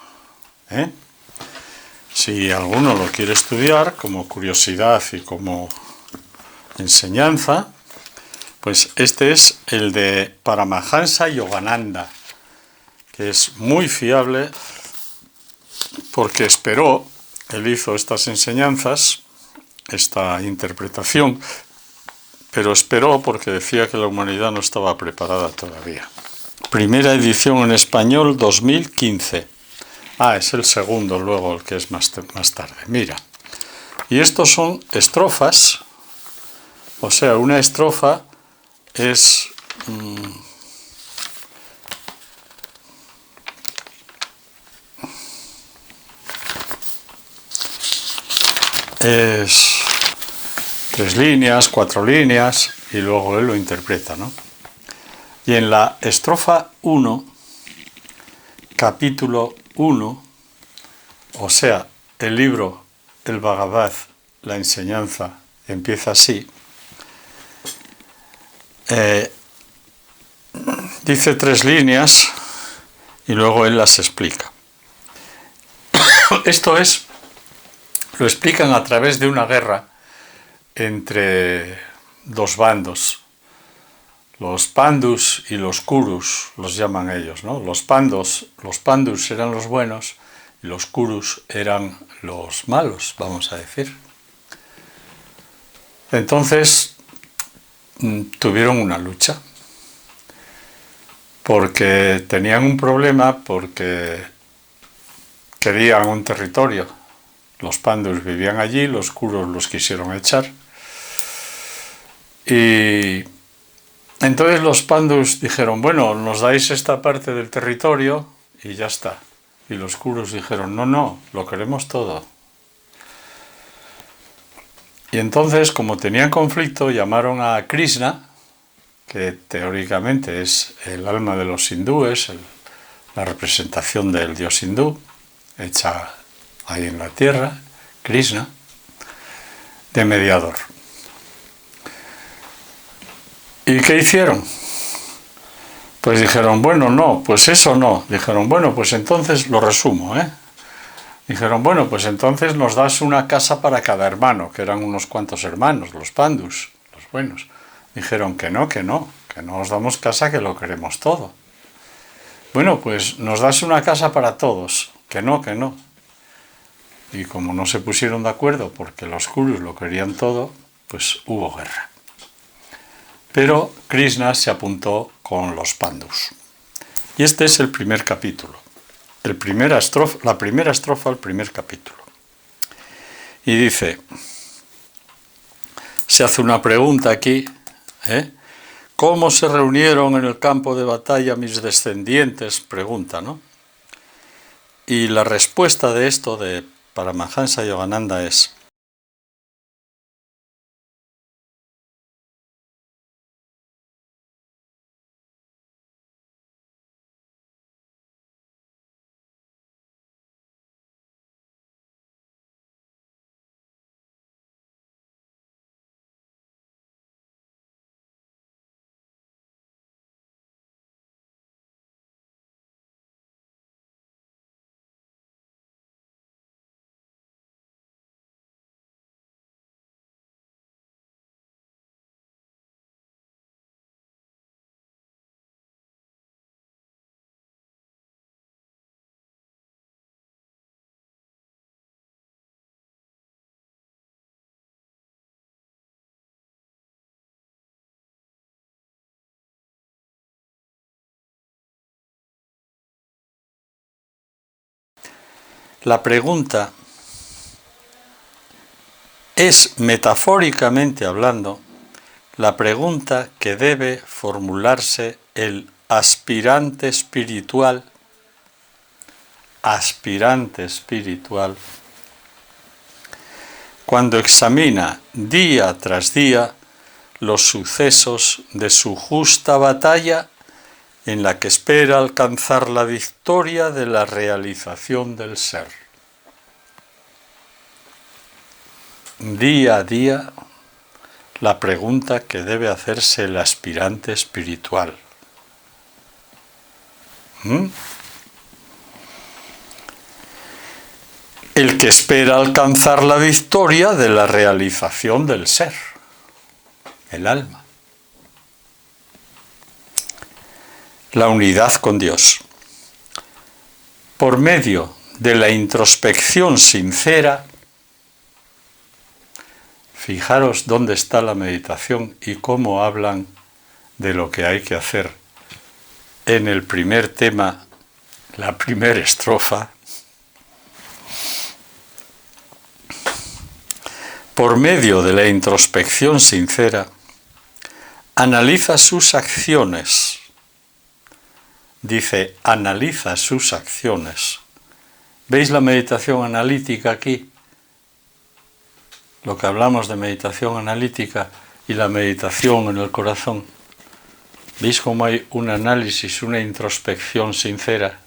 Si alguno lo quiere estudiar como curiosidad y como enseñanza, pues este es el de Paramahansa Yogananda, que es muy fiable porque él hizo estas enseñanzas, esta interpretación, pero esperó porque decía que la humanidad no estaba preparada todavía. Primera edición en español 2015. Es el segundo luego, el que es más tarde. Mira, y estos son estrofas, o sea, una estrofa es... es 3 líneas, 4 líneas, y luego él lo interpreta, ¿no? Y en la estrofa 1, capítulo 1, o sea, el libro, el Bhagavad, la enseñanza, empieza así. Dice 3 líneas y luego él las explica. Esto lo explican a través de una guerra entre 2 bandos. Los Pandus y los Kurus los llaman ellos, ¿no? Los Pandus eran los buenos y los Kurus eran los malos, vamos a decir. Entonces tuvieron una lucha porque tenían un problema, porque querían un territorio. Los Pandus vivían allí, los Kurus los quisieron echar. Y entonces los Pandus dijeron, bueno, nos dais esta parte del territorio y ya está. Y los Kurus dijeron, no, lo queremos todo. Y entonces, como tenían conflicto, llamaron a Krishna, que teóricamente es el alma de los hindúes, la representación del dios hindú, hecha ahí en la tierra, Krishna, de mediador. ¿Y qué hicieron? Pues dijeron, bueno, no, pues eso no. Dijeron, bueno, pues entonces lo resumo, Dijeron, bueno, pues entonces nos das una casa para cada hermano, que eran unos cuantos hermanos, los Pandus, los buenos. Dijeron que no os damos casa, que lo queremos todo. Bueno, pues nos das una casa para todos, que no. Y como no se pusieron de acuerdo porque los Kurus lo querían todo, pues hubo guerra. Pero Krishna se apuntó con los Pandus. Y este es el primer capítulo. La primera estrofa del primer capítulo. Y dice, se hace una pregunta aquí, ¿cómo se reunieron en el campo de batalla mis descendientes? Pregunta, ¿no? Y la respuesta de esto de Paramahansa Yogananda es, La pregunta es, metafóricamente hablando, la pregunta que debe formularse el aspirante espiritual, cuando examina día tras día los sucesos de su justa batalla en la que espera alcanzar la victoria de la realización del ser. Día a día, la pregunta que debe hacerse el aspirante espiritual. El que espera alcanzar la victoria de la realización del ser, el alma. La unidad con Dios. Por medio de la introspección sincera, fijaros dónde está la meditación y cómo hablan de lo que hay que hacer. En el primer tema, la primera estrofa, por medio de la introspección sincera, analiza sus acciones. Dice, analiza sus acciones. ¿Veis la meditación analítica aquí? Lo que hablamos de meditación analítica y la meditación en el corazón. ¿Veis cómo hay un análisis, una introspección sincera?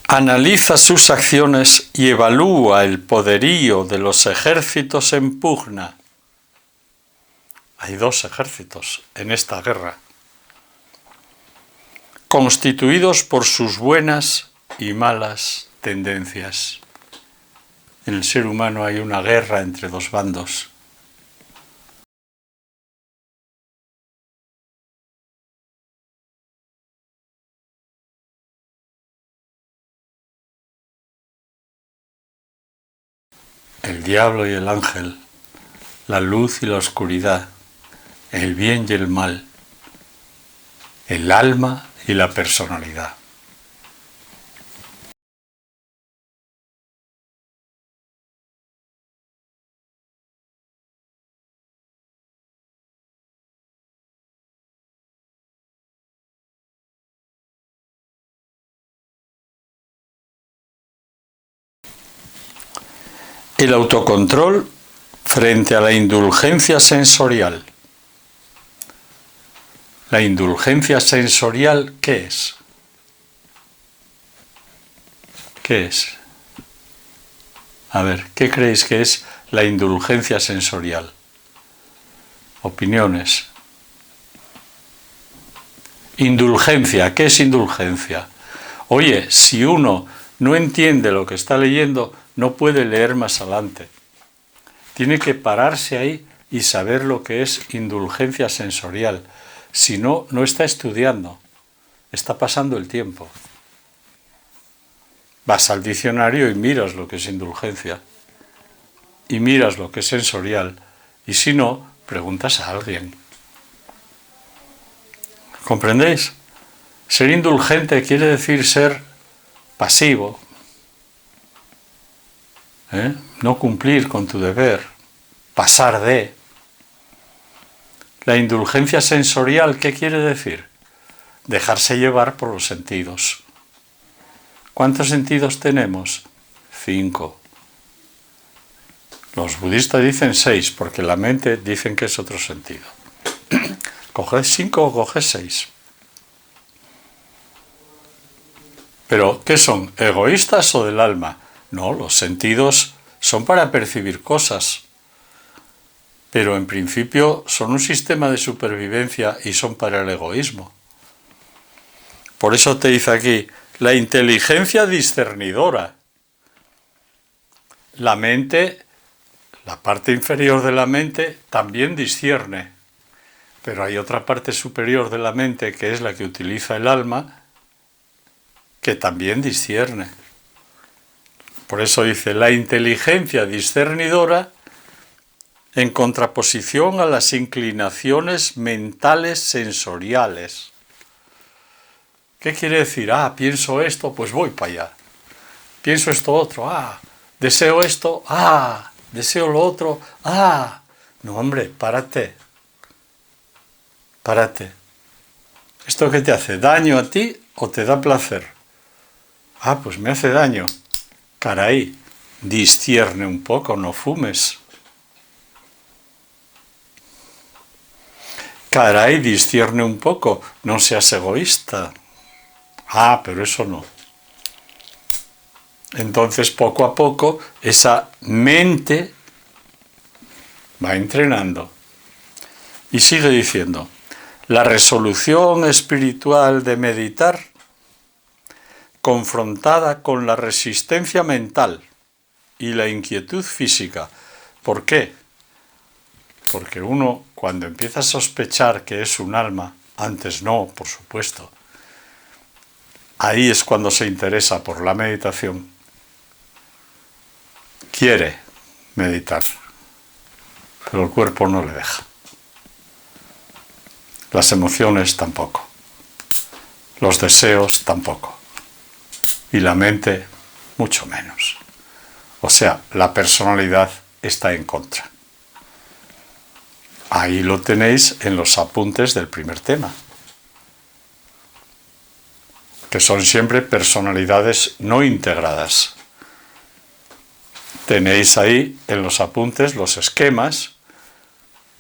Analiza sus acciones y evalúa el poderío de los ejércitos en pugna. Hay dos ejércitos en esta guerra, constituidos por sus buenas y malas tendencias. En el ser humano hay una guerra entre dos bandos. El diablo y el ángel, la luz y la oscuridad, el bien y el mal, el alma y la personalidad. El autocontrol frente a la indulgencia sensorial. ¿La indulgencia sensorial qué es? ¿Qué es? A ver, ¿qué creéis que es la indulgencia sensorial? Opiniones. Indulgencia, ¿qué es indulgencia? Oye, si uno no entiende lo que está leyendo, no puede leer más adelante. Tiene que pararse ahí y saber lo que es indulgencia sensorial. Si no, no está estudiando, está pasando el tiempo. Vas al diccionario y miras lo que es indulgencia, y miras lo que es sensorial, y si no, preguntas a alguien. ¿Comprendéis? Ser indulgente quiere decir ser pasivo, no cumplir con tu deber, pasar de. La indulgencia sensorial, ¿qué quiere decir? Dejarse llevar por los sentidos. ¿Cuántos sentidos tenemos? 5. Los budistas dicen 6, porque la mente dicen que es otro sentido. ¿Coges 5 o coges 6? ¿Pero qué son? ¿Egoístas o del alma? No, los sentidos son para percibir cosas, pero en principio son un sistema de supervivencia y son para el egoísmo. Por eso te dice aquí, la inteligencia discernidora. La mente, la parte inferior de la mente, también discierne, pero hay otra parte superior de la mente, que es la que utiliza el alma, que también discierne. Por eso dice, la inteligencia discernidora en contraposición a las inclinaciones mentales sensoriales. ¿Qué quiere decir? Pienso esto, pues voy para allá. Pienso esto otro, deseo esto, deseo lo otro, No, hombre, párate. Párate. ¿Esto qué te hace? ¿Daño a ti o te da placer? Pues me hace daño. Caray, discierne un poco, no fumes. Caray, discierne un poco, no seas egoísta. Pero eso no. Entonces, poco a poco, esa mente va entrenando. Y sigue diciendo, la resolución espiritual de meditar, confrontada con la resistencia mental y la inquietud física. ¿Por qué? Porque uno, cuando empieza a sospechar que es un alma, antes no, por supuesto, ahí es cuando se interesa por la meditación. Quiere meditar, pero el cuerpo no le deja. Las emociones tampoco. Los deseos tampoco. Y la mente mucho menos. O sea, la personalidad está en contra. Ahí lo tenéis en los apuntes del primer tema, que son siempre personalidades no integradas. Tenéis ahí en los apuntes los esquemas,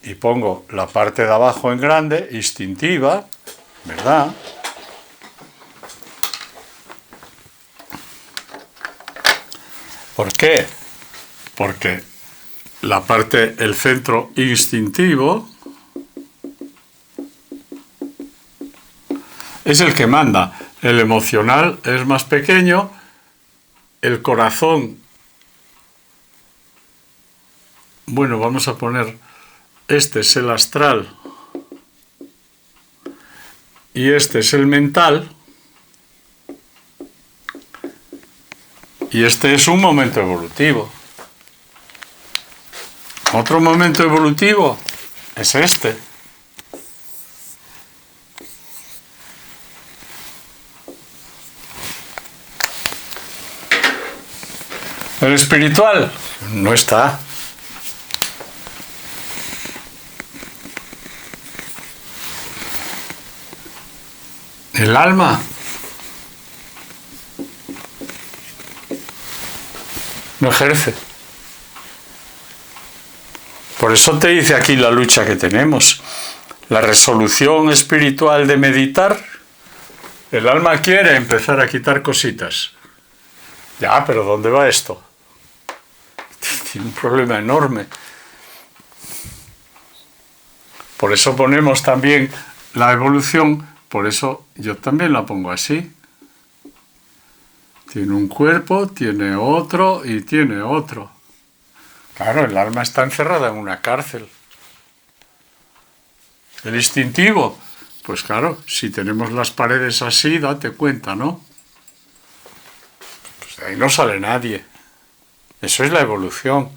y pongo la parte de abajo en grande, instintiva, ¿verdad? ¿Por qué? Porque la parte, el centro instintivo, es el que manda. El emocional es más pequeño, el corazón, bueno, vamos a poner, este es el astral y este es el mental, y este es un momento evolutivo. Otro momento evolutivo es este. El espiritual no está. El alma no ejerce. Por eso te dice aquí la lucha que tenemos. La resolución espiritual de meditar, el alma quiere empezar a quitar cositas. Ya, pero ¿dónde va esto? Tiene un problema enorme. Por eso ponemos también la evolución, por eso yo también la pongo así. Tiene un cuerpo, tiene otro y tiene otro. Claro, el alma está encerrada en una cárcel. El instintivo, pues claro, si tenemos las paredes así, date cuenta, ¿no? Pues de ahí no sale nadie. Eso es la evolución.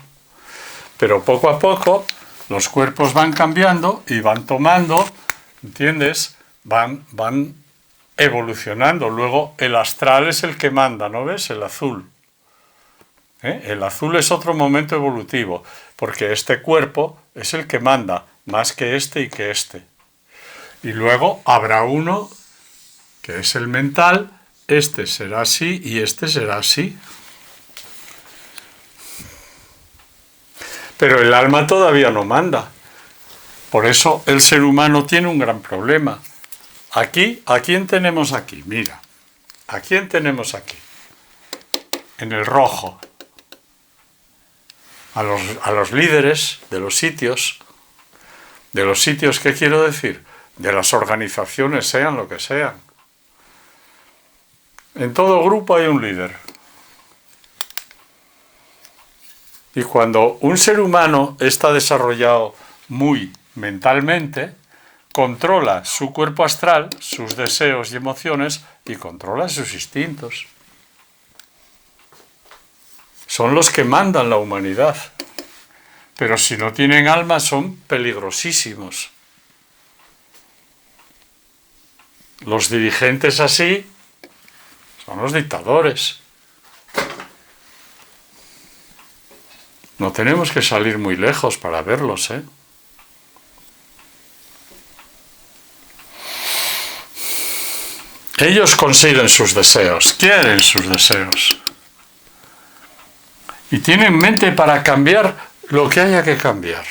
Pero poco a poco los cuerpos van cambiando y van tomando, ¿entiendes? Van evolucionando. Luego el astral es el que manda, ¿no ves? El azul. El azul es otro momento evolutivo, porque este cuerpo es el que manda, más que este y que este. Y luego habrá uno que es el mental, este será así y este será así. Pero el alma todavía no manda. Por eso el ser humano tiene un gran problema. Aquí, ¿a quién tenemos aquí? Mira, ¿a quién tenemos aquí? En el rojo. A los líderes de los sitios. ¿De los sitios qué quiero decir? De las organizaciones, sean lo que sean. En todo grupo hay un líder. Y cuando un ser humano está desarrollado muy mentalmente, controla su cuerpo astral, sus deseos y emociones, y controla sus instintos. Son los que mandan la humanidad. Pero si no tienen alma, son peligrosísimos. los dirigentes así son los dictadores. No tenemos que salir muy lejos para verlos, ¿eh? Ellos consiguen sus deseos, quieren sus deseos. Y tienen mente para cambiar lo que haya que cambiar.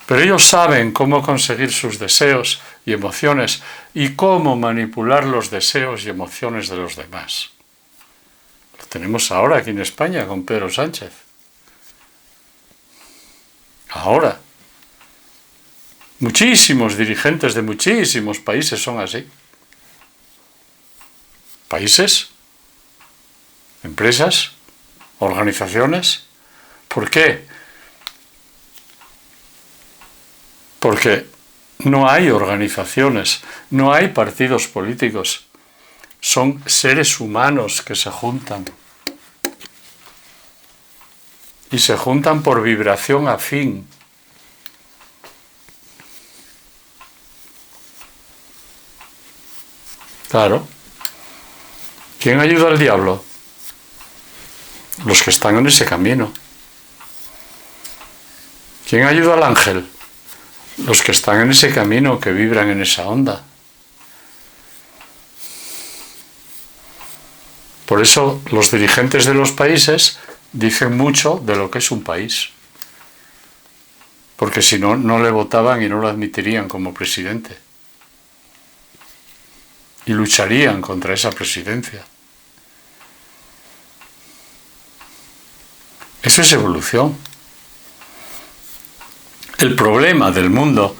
Pero ellos saben cómo conseguir sus deseos y emociones y cómo manipular los deseos y emociones de los demás. Lo tenemos ahora aquí en España con Pedro Sánchez. Ahora. Muchísimos dirigentes de muchísimos países son así. Países, empresas, organizaciones. ¿Por qué? Porque no hay organizaciones, no hay partidos políticos. Son seres humanos que se juntan. Y se juntan por vibración afín. Claro. ¿Quién ayuda al diablo? Los que están en ese camino. ¿Quién ayuda al ángel? Los que están en ese camino, que vibran en esa onda. Por eso los dirigentes de los países dicen mucho de lo que es un país. Porque si no, no le votaban y no lo admitirían como presidente. Y lucharían contra esa presidencia. Eso es evolución. El problema del mundo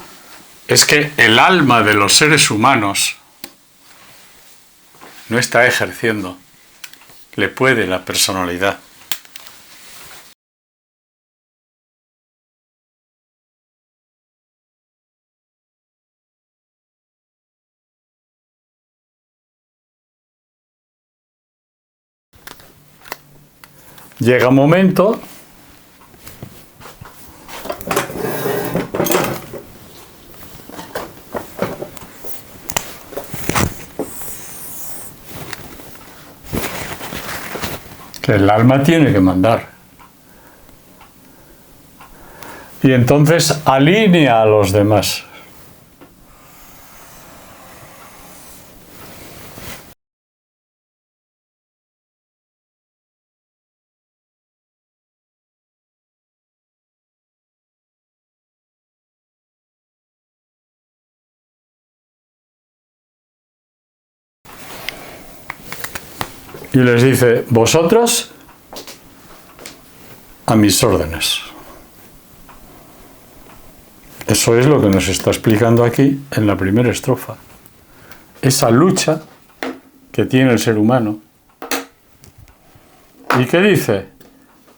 es que el alma de los seres humanos no está ejerciendo. Le puede la personalidad. Llega un momento que el alma tiene que mandar. Y entonces alinea a los demás. Y les dice, vosotros a mis órdenes. Eso es lo que nos está explicando aquí en la primera estrofa. Esa lucha que tiene el ser humano. ¿Y qué dice?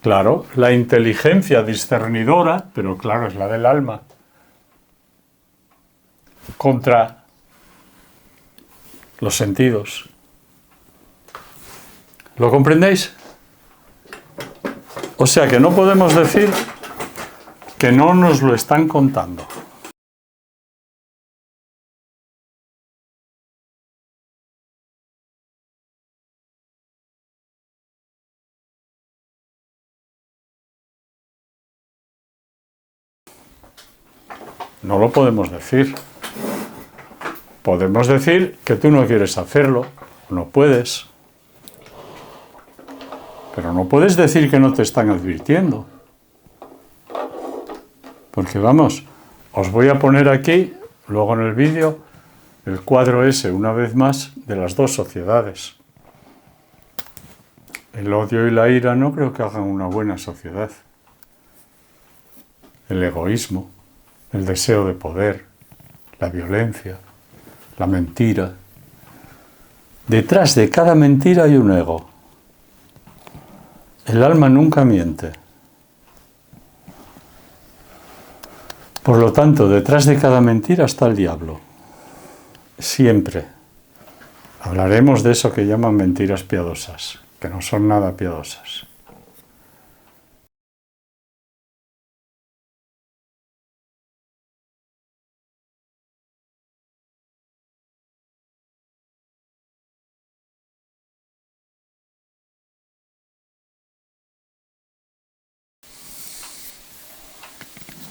Claro, la inteligencia discernidora, pero claro, es la del alma, contra los sentidos. ¿Lo comprendéis? O sea que no podemos decir que no nos lo están contando. No lo podemos decir. Podemos decir que tú no quieres hacerlo, no puedes. Pero no puedes decir que no te están advirtiendo. Porque vamos, os voy a poner aquí, luego en el vídeo, el cuadro ese, una vez más, de las dos sociedades. El odio y la ira no creo que hagan una buena sociedad. El egoísmo, el deseo de poder, la violencia, la mentira. Detrás de cada mentira hay un ego. El alma nunca miente. Por lo tanto, detrás de cada mentira está el diablo. Siempre. Hablaremos de eso que llaman mentiras piadosas, que no son nada piadosas.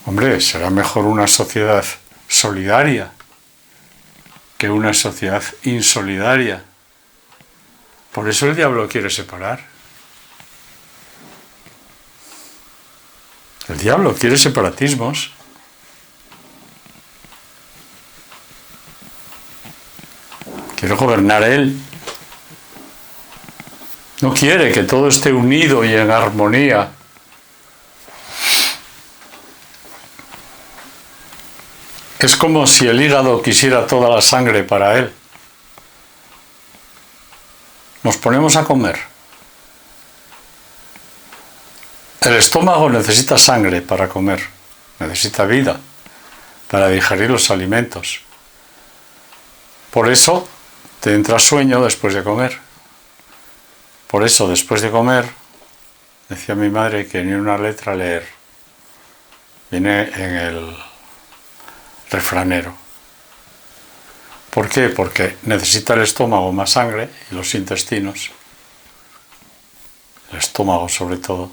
Hombre, será mejor una sociedad solidaria que una sociedad insolidaria. Por eso el diablo quiere separar. El diablo quiere separatismos. Quiere gobernar él. No quiere que todo esté unido y en armonía. Es como si el hígado quisiera toda la sangre para él. Nos ponemos a comer. El estómago necesita sangre para comer, necesita vida para digerir los alimentos. Por eso te entra sueño después de comer. Por eso después de comer, decía mi madre que ni una letra leer. Viene en el refranero. ¿Por qué? Porque necesita el estómago más sangre y los intestinos. El estómago sobre todo.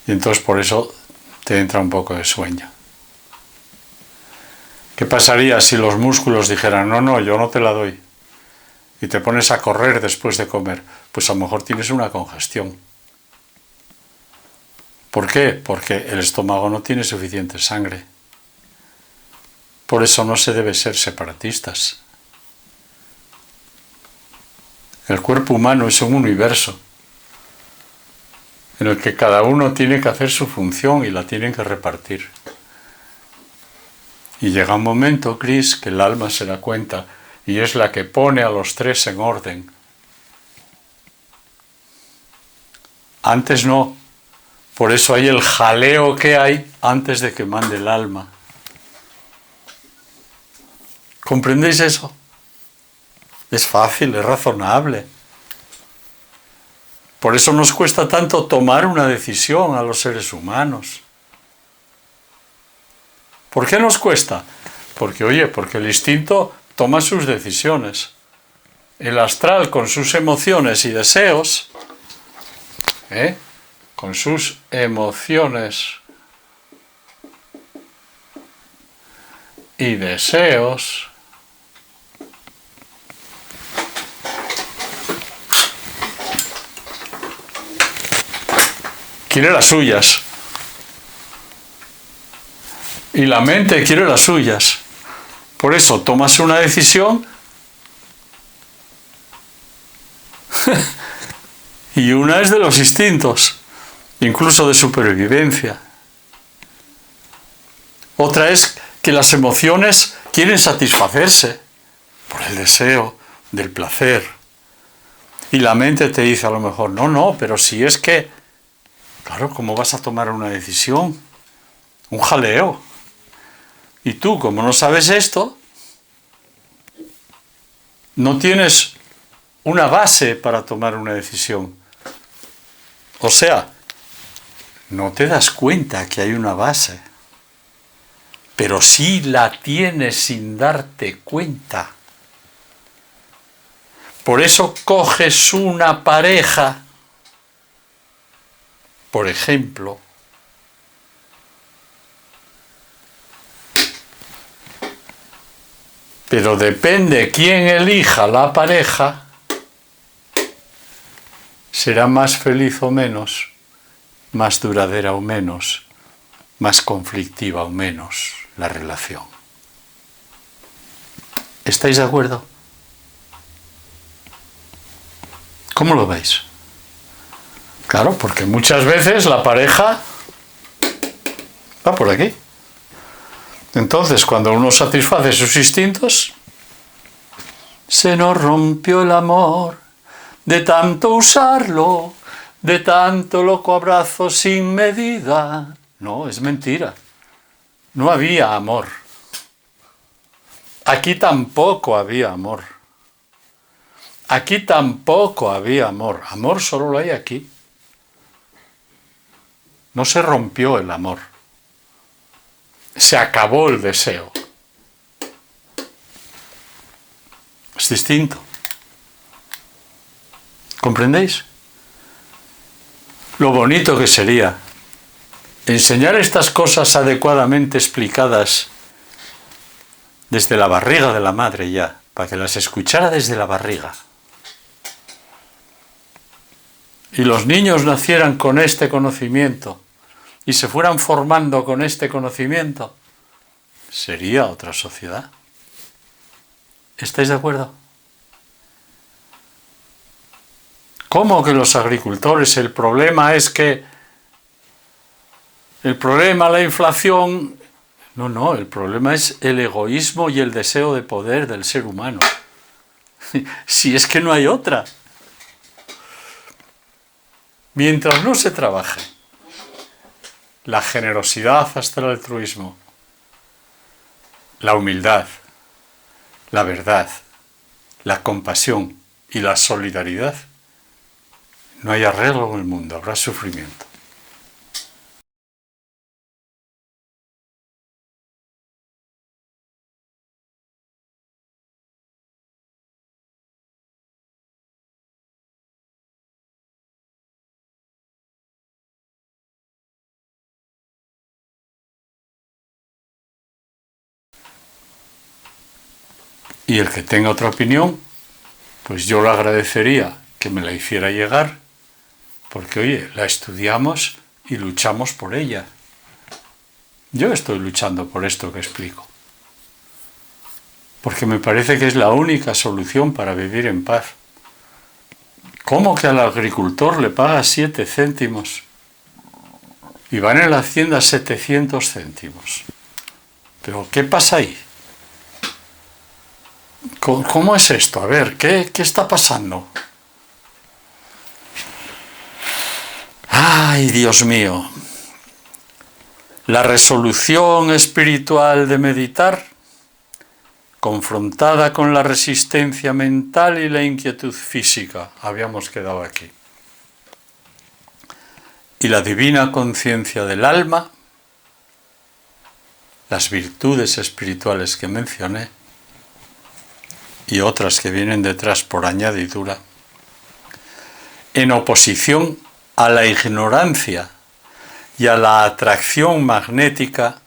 Y entonces por eso te entra un poco de sueño. ¿Qué pasaría si los músculos dijeran, no, yo no te la doy? Y te pones a correr después de comer. Pues a lo mejor tienes una congestión. ¿Por qué? Porque el estómago no tiene suficiente sangre. Por eso no se debe ser separatistas. El cuerpo humano es un universo en el que cada uno tiene que hacer su función y la tienen que repartir. Y llega un momento, Cris, que el alma se da cuenta y es la que pone a los tres en orden. Antes no. Por eso hay el jaleo que hay antes de que mande el alma. ¿Comprendéis eso? Es fácil, es razonable. Por eso nos cuesta tanto tomar una decisión a los seres humanos. ¿Por qué nos cuesta? Porque el instinto toma sus decisiones. El astral con sus emociones y deseos, con sus emociones y deseos, quiere las suyas. Y la mente quiere las suyas. Por eso tomas una decisión y una es de los instintos, incluso de supervivencia. Otra es que las emociones quieren satisfacerse por el deseo del placer. Y la mente te dice a lo mejor, no, pero si es que, claro, ¿cómo vas a tomar una decisión? Un jaleo. Y tú, como no sabes esto, no tienes una base para tomar una decisión. O sea, no te das cuenta que hay una base, pero sí la tienes sin darte cuenta. Por eso coges una pareja, por ejemplo, pero depende quién elija la pareja, será más feliz o menos, más duradera o menos, más conflictiva o menos la relación. ¿Estáis de acuerdo? ¿Cómo lo veis? Claro, porque muchas veces la pareja va por aquí. Entonces, cuando uno satisface sus instintos, se nos rompió el amor de tanto usarlo, de tanto loco abrazo sin medida. No, es mentira. No había amor. Aquí tampoco había amor. Aquí tampoco había amor. Amor solo lo hay aquí. No se rompió el amor. Se acabó el deseo. Es distinto. ¿Comprendéis? Lo bonito que sería enseñar estas cosas adecuadamente explicadas desde la barriga de la madre ya, para que las escuchara desde la barriga. Y los niños nacieran con este conocimiento y se fueran formando con este conocimiento, sería otra sociedad. ¿Estáis de acuerdo? ¿Cómo que los agricultores? El problema es que... El problema, la inflación... No, el problema es el egoísmo y el deseo de poder del ser humano. Si es que no hay otra. Mientras no se trabaje la generosidad hasta el altruismo, la humildad, la verdad, la compasión y la solidaridad, no hay arreglo en el mundo, habrá sufrimiento. Y el que tenga otra opinión, pues yo le agradecería que me la hiciera llegar, porque oye, la estudiamos y luchamos por ella. Yo estoy luchando por esto que explico, porque me parece que es la única solución para vivir en paz. ¿Cómo que al agricultor le paga 7 céntimos y van en la hacienda 700 céntimos? ¿Pero qué pasa ahí? ¿Cómo es esto? A ver, ¿qué está pasando? ¡Ay, Dios mío! La resolución espiritual de meditar, confrontada con la resistencia mental y la inquietud física, habíamos quedado aquí. Y la divina conciencia del alma, las virtudes espirituales que mencioné, y otras que vienen detrás por añadidura, en oposición a la ignorancia y a la atracción magnética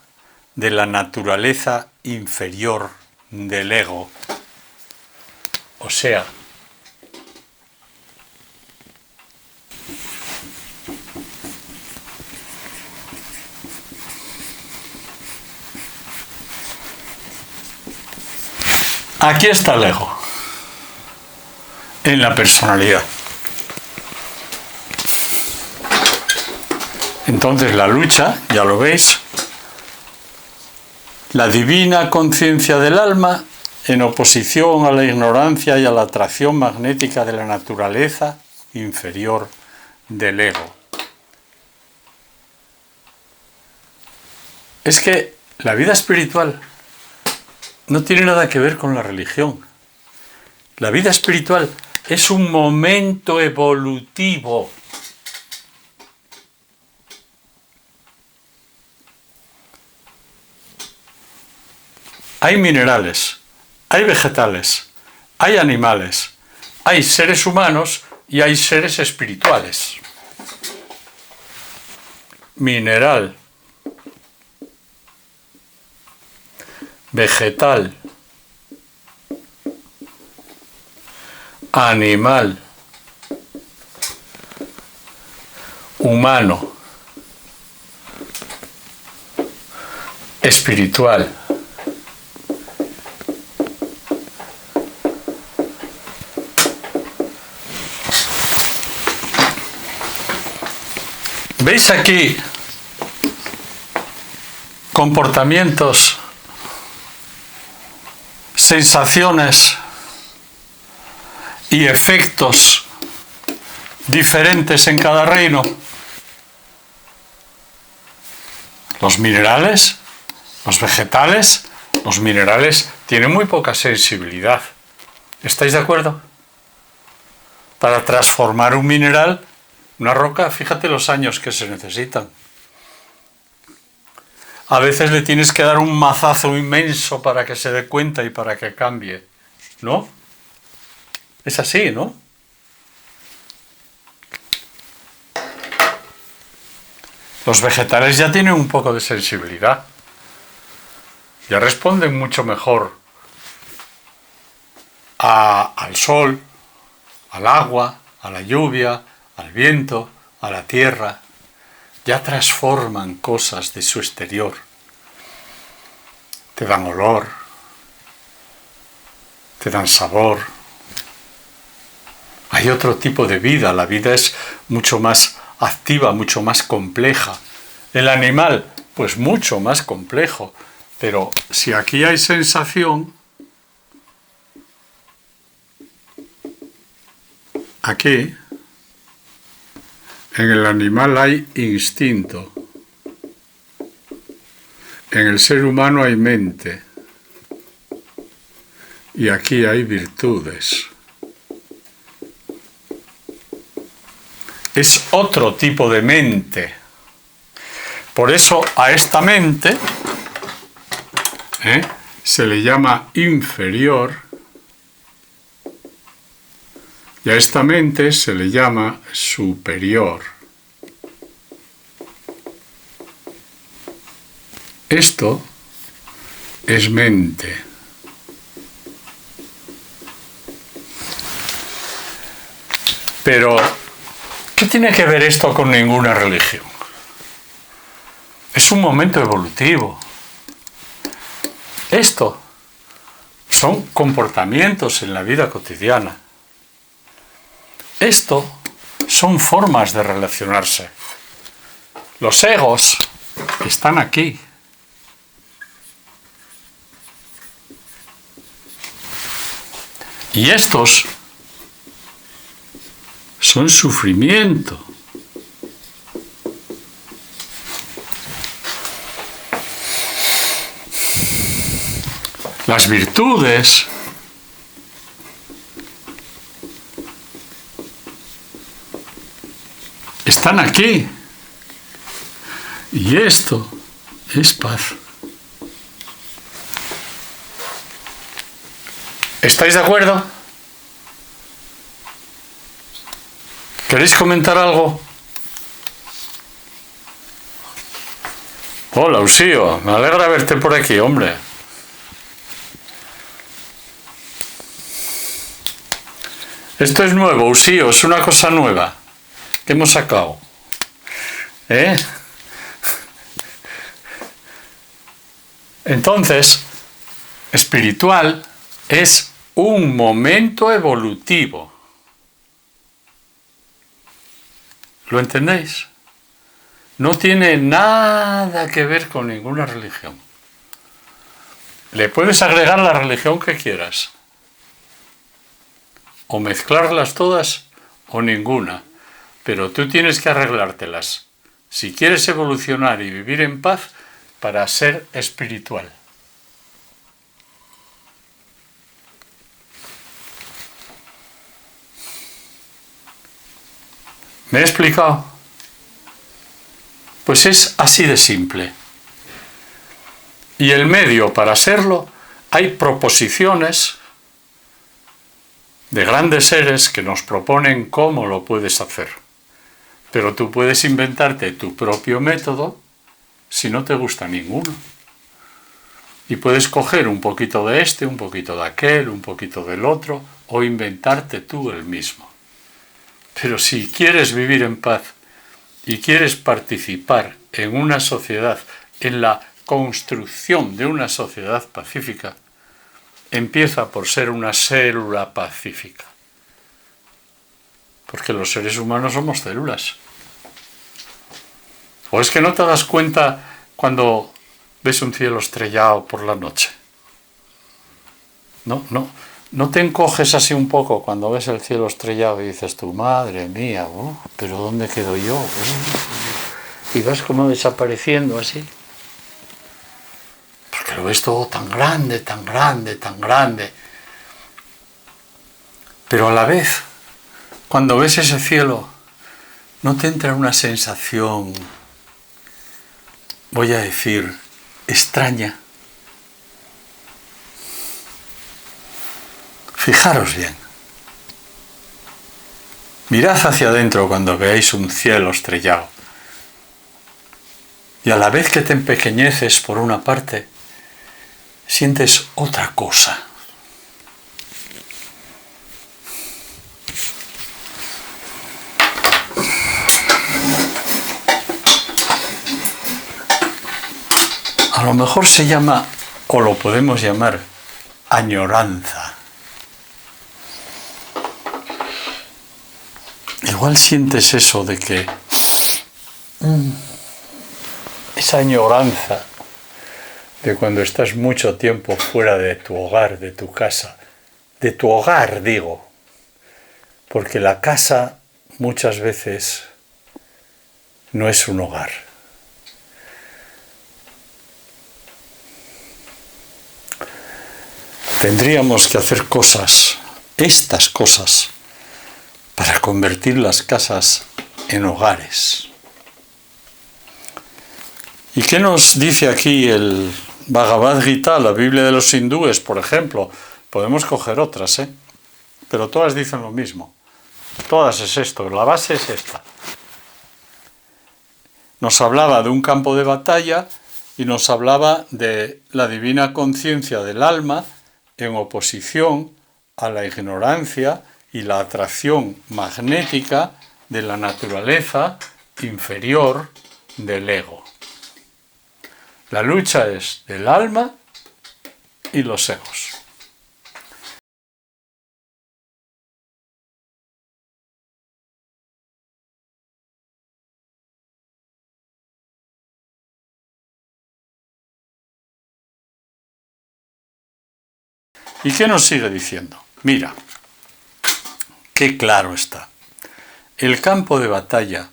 de la naturaleza inferior del ego. O sea, aquí está el ego, en la personalidad. Entonces la lucha, ya lo veis, la divina conciencia del alma en oposición a la ignorancia y a la atracción magnética de la naturaleza inferior del ego. Es que la vida espiritual no tiene nada que ver con la religión. La vida espiritual es un momento evolutivo. Hay minerales, hay vegetales, hay animales, hay seres humanos y hay seres espirituales. Mineral, vegetal, animal, humano, espiritual. ¿Veis aquí comportamientos, sensaciones y efectos diferentes en cada reino? Los minerales, los vegetales, los minerales tienen muy poca sensibilidad. ¿Estáis de acuerdo? Para transformar un mineral, una roca, fíjate los años que se necesitan. A veces le tienes que dar un mazazo inmenso para que se dé cuenta y para que cambie, ¿no? Es así, ¿no? Los vegetales ya tienen un poco de sensibilidad. Ya responden mucho mejor al sol, al agua, a la lluvia, al viento, a la tierra. Ya transforman cosas de su exterior. Te dan olor, te dan sabor. Hay otro tipo de vida. La vida es mucho más activa, mucho más compleja. El animal, pues mucho más complejo. Pero si aquí hay sensación, aquí, en el animal hay instinto. En el ser humano hay mente. Y aquí hay virtudes. Es otro tipo de mente. Por eso a esta mente se le llama inferior y a esta mente se le llama superior. Esto es mente. Pero, ¿qué tiene que ver esto con ninguna religión? Es un momento evolutivo. Esto son comportamientos en la vida cotidiana. Esto son formas de relacionarse. Los egos están aquí. Y estos son sufrimiento. Las virtudes están aquí. Y esto es paz. ¿Estáis de acuerdo? ¿Queréis comentar algo? Hola, Usío. Me alegra verte por aquí, hombre. Esto es nuevo, Usío. Es una cosa nueva que hemos sacado. Entonces, espiritual es un momento evolutivo. ¿Lo entendéis? No tiene nada que ver con ninguna religión. Le puedes agregar la religión que quieras. O mezclarlas todas o ninguna. Pero tú tienes que arreglártelas. Si quieres evolucionar y vivir en paz para ser espiritual. ¿Me he explicado? Pues es así de simple. Y el medio para serlo, hay proposiciones de grandes seres que nos proponen cómo lo puedes hacer. Pero tú puedes inventarte tu propio método si no te gusta ninguno. Y puedes coger un poquito de este, un poquito de aquel, un poquito del otro, o inventarte tú el mismo. Pero si quieres vivir en paz y quieres participar en una sociedad, en la construcción de una sociedad pacífica, empieza por ser una célula pacífica. Porque los seres humanos somos células. ¿O es que no te das cuenta cuando ves un cielo estrellado por la noche? ¿No te encoges así un poco cuando ves el cielo estrellado y dices tú, madre mía, pero ¿dónde quedo yo? Y vas como desapareciendo así. Porque lo ves todo tan grande, tan grande, tan grande. Pero a la vez, cuando ves ese cielo, ¿no te entra una sensación, voy a decir, extraña? Fijaros bien. Mirad hacia adentro cuando veáis un cielo estrellado. Y a la vez que te empequeñeces por una parte, sientes otra cosa. A lo mejor se llama, o lo podemos llamar, añoranza. Igual sientes eso de que esa añoranza de cuando estás mucho tiempo fuera de tu hogar, de tu casa, de tu hogar digo, porque la casa muchas veces no es un hogar. Tendríamos que hacer cosas, estas cosas, para convertir las casas en hogares. ¿Y qué nos dice aquí el Bhagavad Gita, la Biblia de los hindúes, por ejemplo? Podemos coger otras, pero todas dicen lo mismo. Todas es esto, la base es esta. Nos hablaba de un campo de batalla y nos hablaba de la divina conciencia del alma en oposición a la ignorancia y la atracción magnética de la naturaleza inferior del ego. La lucha es del alma y los egos. ¿Y qué nos sigue diciendo? Mira, qué claro está. El campo de batalla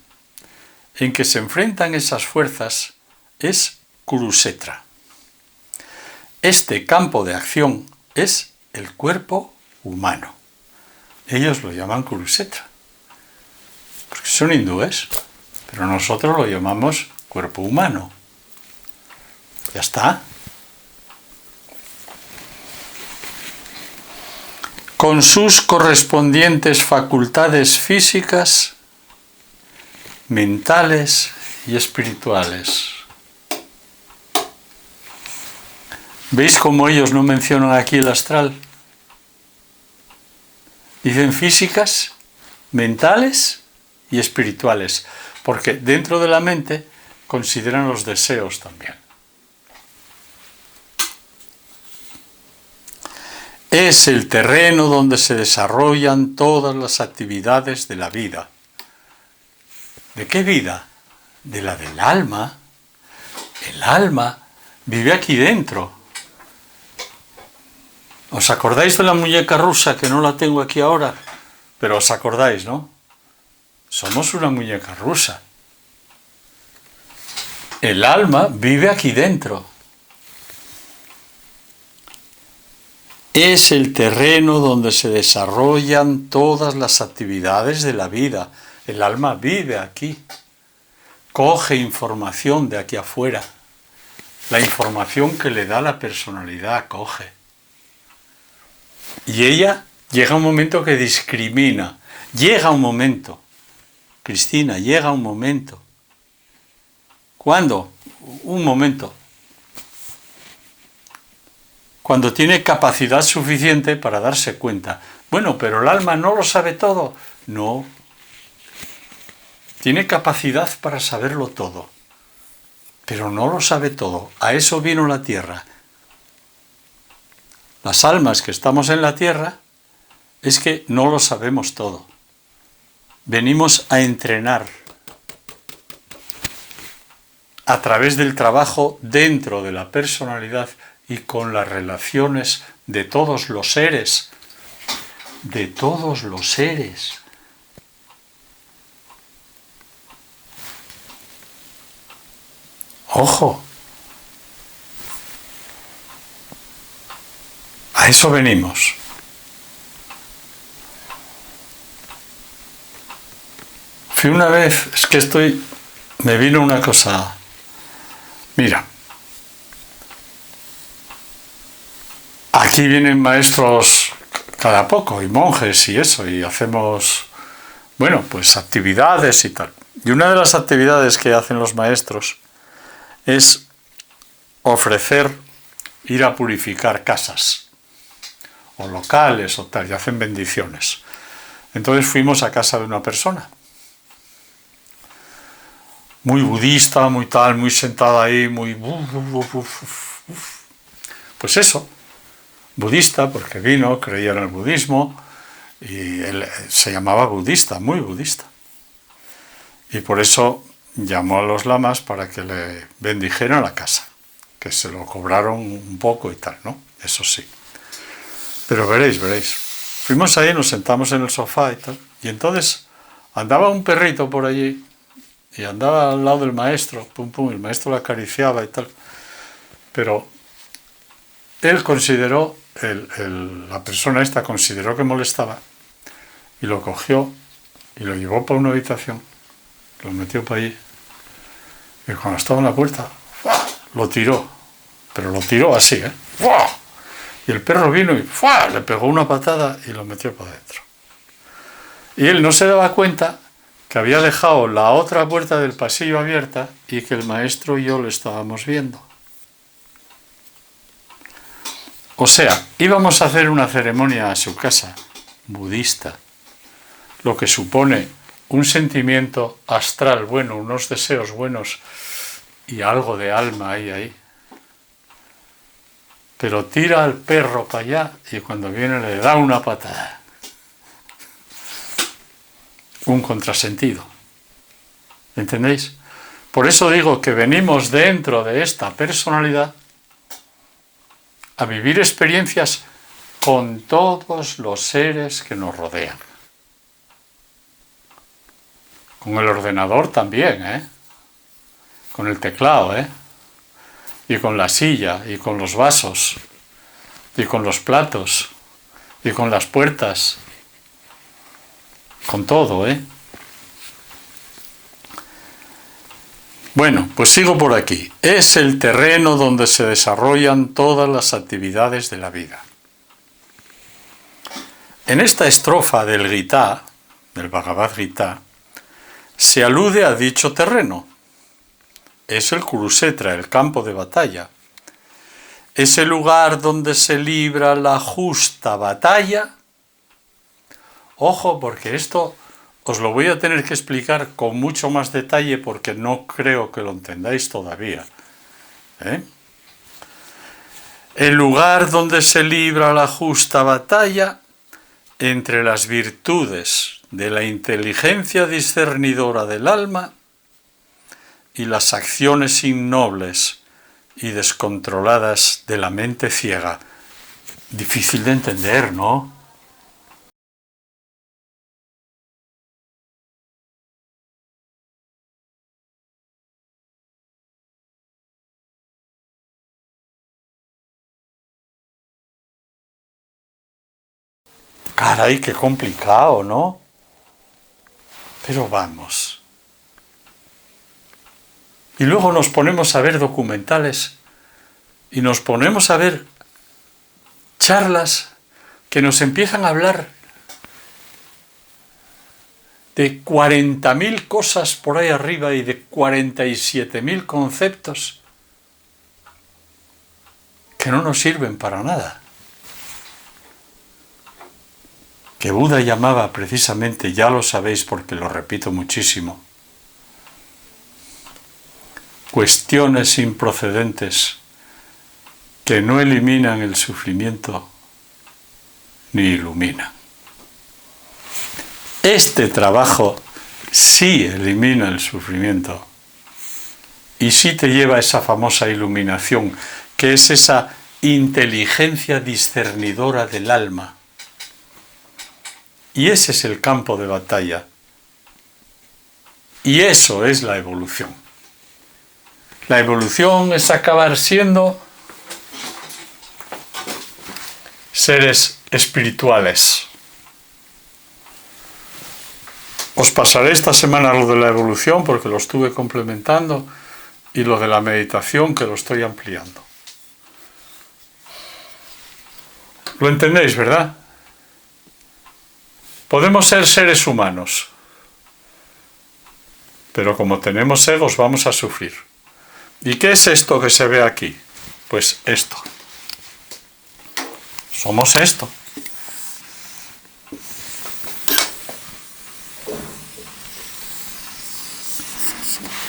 en que se enfrentan esas fuerzas es Kurukshetra. Este campo de acción es el cuerpo humano. Ellos lo llaman Kurukshetra, porque son hindúes, pero nosotros lo llamamos cuerpo humano. Ya está. Con sus correspondientes facultades físicas, mentales y espirituales. ¿Veis cómo ellos no mencionan aquí el astral? Dicen físicas, mentales y espirituales, porque dentro de la mente consideran los deseos también. Es el terreno donde se desarrollan todas las actividades de la vida. ¿De qué vida? De la del alma. El alma vive aquí dentro. ¿Os acordáis de la muñeca rusa, que no la tengo aquí ahora? Pero os acordáis, ¿no? Somos una muñeca rusa. El alma vive aquí dentro. Es el terreno donde se desarrollan todas las actividades de la vida. El alma vive aquí. Coge información de aquí afuera. La información que le da la personalidad coge. Y ella llega un momento que discrimina. Llega un momento. Cristina, llega un momento. ¿Cuándo? Un momento. Cuando tiene capacidad suficiente para darse cuenta. Bueno, pero el alma no lo sabe todo. No. Tiene capacidad para saberlo todo. Pero no lo sabe todo. A eso vino la tierra. Las almas que estamos en la tierra es que no lo sabemos todo. Venimos a entrenar a través del trabajo dentro de la personalidad y con las relaciones de todos los seres. De todos los seres. Ojo. A eso venimos. Fui una vez, es que me vino una cosa. Mira, aquí vienen maestros cada poco, y monjes y eso, y hacemos, bueno, pues actividades y tal. Y una de las actividades que hacen los maestros es ofrecer ir a purificar casas o locales o tal, y hacen bendiciones. Entonces fuimos a casa de una persona muy budista, muy tal, muy sentada ahí, muy... Pues eso, budista, porque vino, creía en el budismo, y él se llamaba budista, muy budista. Y por eso llamó a los lamas para que le bendijeran la casa, que se lo cobraron un poco y tal, ¿no? Eso sí. Pero veréis. Fuimos ahí, nos sentamos en el sofá y tal, y entonces andaba un perrito por allí, y andaba al lado del maestro, pum pum, el maestro lo acariciaba y tal. Pero él consideró, la persona esta consideró que molestaba, y lo cogió y lo llevó para una habitación, lo metió para allí, y cuando estaba en la puerta, lo tiró, pero lo tiró así, ¿eh? Y el perro vino y le pegó una patada y lo metió para adentro. Y él no se daba cuenta que había dejado la otra puerta del pasillo abierta y que el maestro y yo lo estábamos viendo. O sea, íbamos a hacer una ceremonia a su casa, budista, lo que supone un sentimiento astral bueno, unos deseos buenos y algo de alma ahí. Pero tira al perro para allá y cuando viene le da una patada. Un contrasentido. ¿Entendéis? Por eso digo que venimos dentro de esta personalidad a vivir experiencias con todos los seres que nos rodean. Con el ordenador también, ¿eh? Con el teclado, ¿eh? Y con la silla, y con los vasos, y con los platos, y con las puertas, con todo, ¿eh? Bueno, pues sigo por aquí. Es el terreno donde se desarrollan todas las actividades de la vida. En esta estrofa del Gita, del Bhagavad Gita, se alude a dicho terreno. Es el Kurukshetra, el campo de batalla. Es el lugar donde se libra la justa batalla. Ojo, porque esto os lo voy a tener que explicar con mucho más detalle porque no creo que lo entendáis todavía. El lugar donde se libra la justa batalla entre las virtudes de la inteligencia discernidora del alma y las acciones innobles y descontroladas de la mente ciega. Difícil de entender, ¿no? Caray, qué complicado, ¿no? Pero vamos. Y luego nos ponemos a ver documentales y nos ponemos a ver charlas que nos empiezan a hablar de 40.000 cosas por ahí arriba y de 47.000 conceptos que no nos sirven para nada. Que Buda llamaba precisamente, ya lo sabéis porque lo repito muchísimo, cuestiones improcedentes que no eliminan el sufrimiento ni iluminan. Este trabajo sí elimina el sufrimiento y sí te lleva a esa famosa iluminación, que es esa inteligencia discernidora del alma. Y ese es el campo de batalla. Y eso es la evolución. La evolución es acabar siendo seres espirituales. Os pasaré esta semana lo de la evolución porque lo estuve complementando y lo de la meditación que lo estoy ampliando. ¿Lo entendéis, verdad? Podemos ser seres humanos, pero como tenemos egos vamos a sufrir. ¿Y qué es esto que se ve aquí? Pues esto. Somos esto.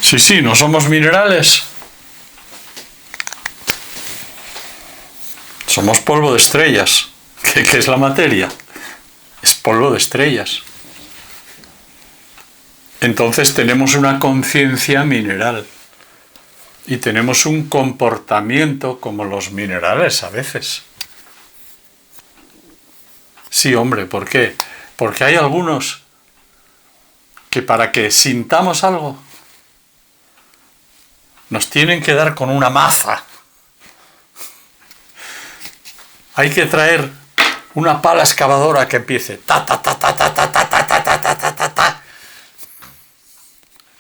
Sí, no somos minerales. Somos polvo de estrellas. ¿Qué es la materia? Es polvo de estrellas. Entonces tenemos una conciencia mineral. Y tenemos un comportamiento como los minerales a veces. Sí, hombre, ¿por qué? Porque hay algunos que para que sintamos algo nos tienen que dar con una maza. Hay que traer una pala excavadora que empiece ta ta ta ta ta ta ta ta ta ta ta ta ta.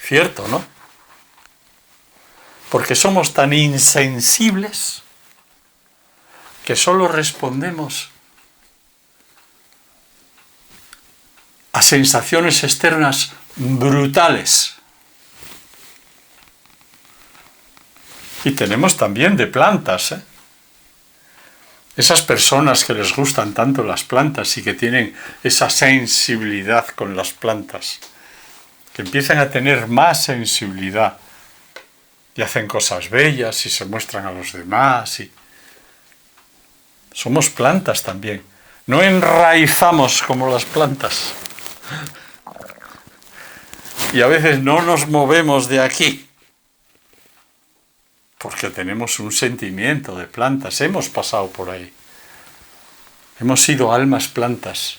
Cierto, ¿no? Porque somos tan insensibles que solo respondemos a sensaciones externas brutales. Y tenemos también de plantas, ¿eh? Esas personas que les gustan tanto las plantas y que tienen esa sensibilidad con las plantas, que empiezan a tener más sensibilidad y hacen cosas bellas y se muestran a los demás. Y somos plantas también. No enraizamos como las plantas. Y a veces no nos movemos de aquí. Porque tenemos un sentimiento de plantas. Hemos pasado por ahí. Hemos sido almas plantas.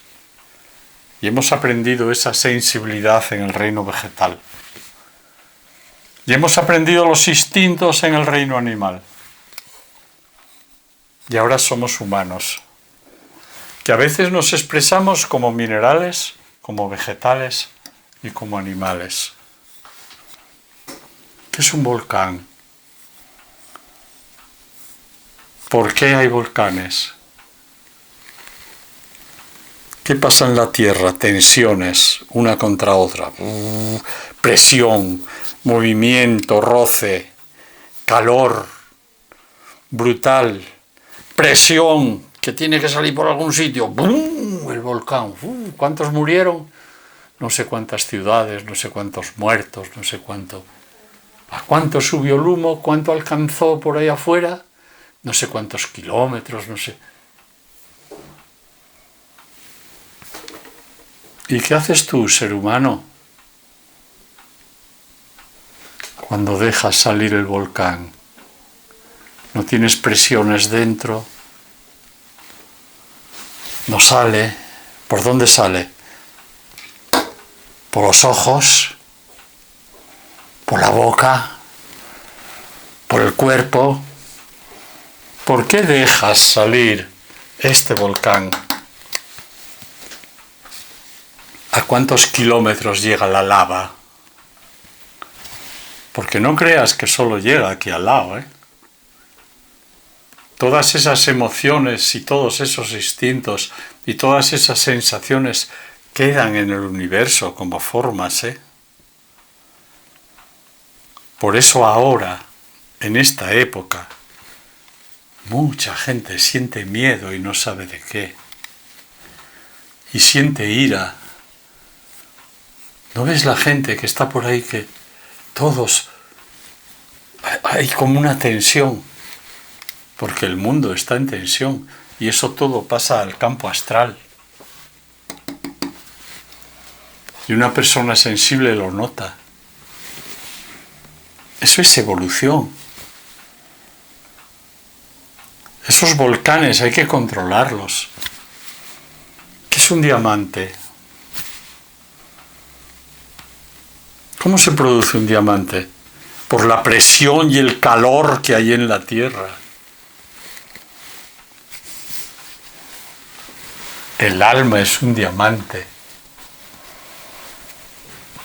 Y hemos aprendido esa sensibilidad en el reino vegetal. Y hemos aprendido los instintos en el reino animal. Y ahora somos humanos. Que a veces nos expresamos como minerales, como vegetales y como animales. ¿Qué es un volcán? ¿Por qué hay volcanes? ¿Qué pasa en la Tierra? Tensiones, una contra otra. Presión, movimiento, roce, calor, brutal, presión, que tiene que salir por algún sitio. ¡Bum! El volcán. ¿Cuántos murieron? No sé cuántas ciudades, no sé cuántos muertos, no sé cuánto. ¿A cuánto subió el humo? ¿Cuánto alcanzó por ahí afuera? No sé cuántos kilómetros, no sé. ¿Y qué haces tú, ser humano, cuando dejas salir el volcán? No tienes presiones dentro. No sale. ¿Por dónde sale? ¿Por los ojos? ¿Por la boca? ¿Por el cuerpo? ¿Por qué dejas salir este volcán? ¿A cuántos kilómetros llega la lava? Porque no creas que solo llega aquí al lado, ¿eh? Todas esas emociones y todos esos instintos y todas esas sensaciones quedan en el universo como formas, ¿eh? Por eso ahora, en esta época, mucha gente siente miedo y no sabe de qué. Y siente ira. ¿No ves la gente que está por ahí que todos... hay como una tensión? Porque el mundo está en tensión y eso todo pasa al campo astral. Y una persona sensible lo nota. Eso es evolución. Esos volcanes hay que controlarlos. ¿Qué es un diamante? ¿Cómo se produce un diamante? Por la presión y el calor que hay en la tierra. El alma es un diamante.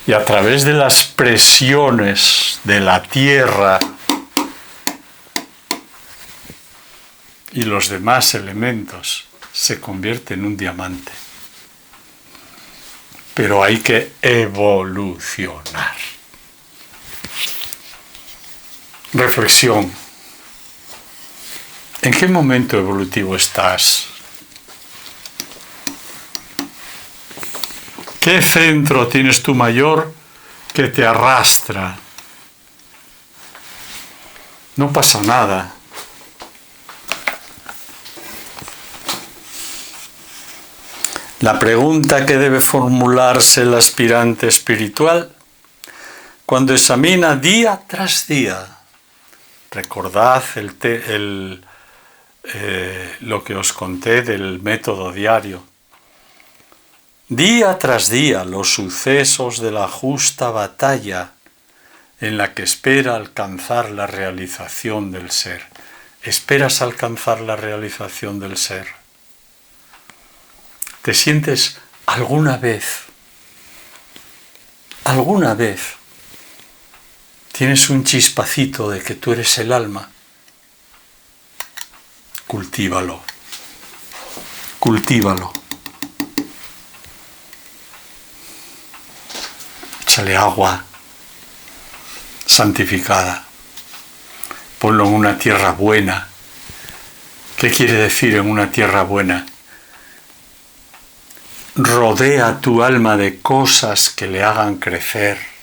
Y a través de las presiones de la tierra y los demás elementos se convierte en un diamante. Pero hay que evolucionar. Reflexión. ¿En qué momento evolutivo estás? ¿Qué centro tienes tú mayor que te arrastra? No pasa nada. La pregunta que debe formularse el aspirante espiritual cuando examina día tras día. Recordad lo que os conté del método diario. Día tras día los sucesos de la justa batalla en la que espera alcanzar la realización del ser. ¿Esperas alcanzar la realización del ser? ¿Te sientes alguna vez, tienes un chispacito de que tú eres el alma? Cultívalo. Échale agua santificada. Ponlo en una tierra buena. ¿Qué quiere decir en una tierra buena? Rodea tu alma de cosas que le hagan crecer.